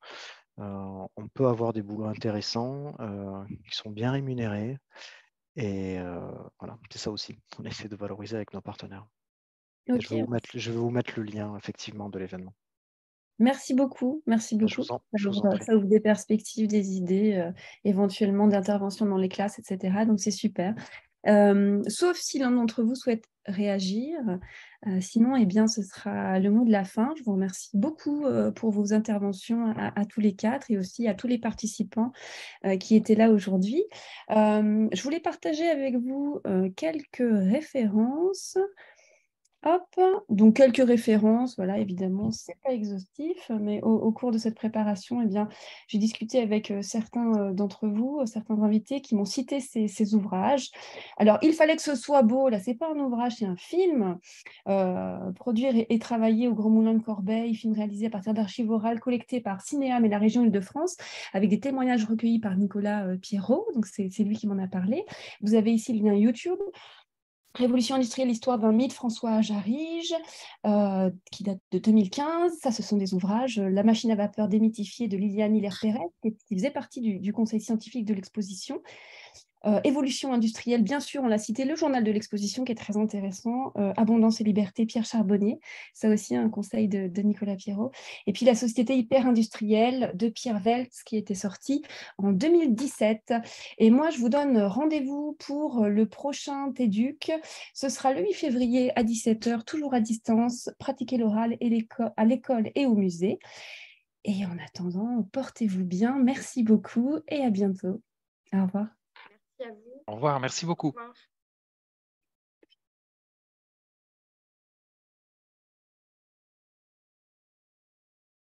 on peut avoir des boulots intéressants qui sont bien rémunérés. Et voilà, c'est ça aussi. On essaie de valoriser avec nos partenaires. Et je Ok, vais vous mettre le lien effectivement de l'événement. merci beaucoup, merci Je beaucoup. je vous en Alors, prie. ça ouvre des perspectives, des idées, éventuellement d'intervention dans les classes, etc. Donc c'est super. Sauf si l'un d'entre vous souhaite réagir. Sinon, eh bien, ce sera le mot de la fin. Je vous remercie beaucoup pour vos interventions à tous les quatre et aussi à tous les participants qui étaient là aujourd'hui. Je voulais partager avec vous quelques références. Hop, donc quelques références, voilà, évidemment, ce n'est pas exhaustif, mais au cours de cette préparation, eh bien, j'ai discuté avec certains d'entre vous, certains invités qui m'ont cité ces ouvrages. Alors, il fallait que ce soit beau, là, ce n'est pas un ouvrage, c'est un film, produit et travaillé au Grand Moulin de Corbeil, film réalisé à partir d'archives orales collectées par Cinéam et la région Île-de-France, avec des témoignages recueillis par Nicolas Pierrot, donc c'est lui qui m'en a parlé. Vous avez ici le lien YouTube. Révolution industrielle, l'histoire d'un mythe, François Jarige, qui date de 2015. Ça, ce sont des ouvrages. La machine à vapeur démythifiée de Liliane Hilaire-Pérez, qui faisait partie du conseil scientifique de l'exposition. Évolution industrielle, bien sûr, on l'a cité, le journal de l'exposition qui est très intéressant, Abondance et liberté, Pierre Charbonnier, ça aussi un conseil de Nicolas Pierrot, et puis la société hyper-industrielle de Pierre Weltz qui était sortie en 2017. Et moi, je vous donne rendez-vous pour le prochain TEDUC. Ce sera le 8 février à 17h, toujours à distance, pratiquer l'oral à l'école et au musée. Et en attendant, portez-vous bien, merci beaucoup et à bientôt. Au revoir. Merci à vous. Au revoir, merci beaucoup. Au revoir.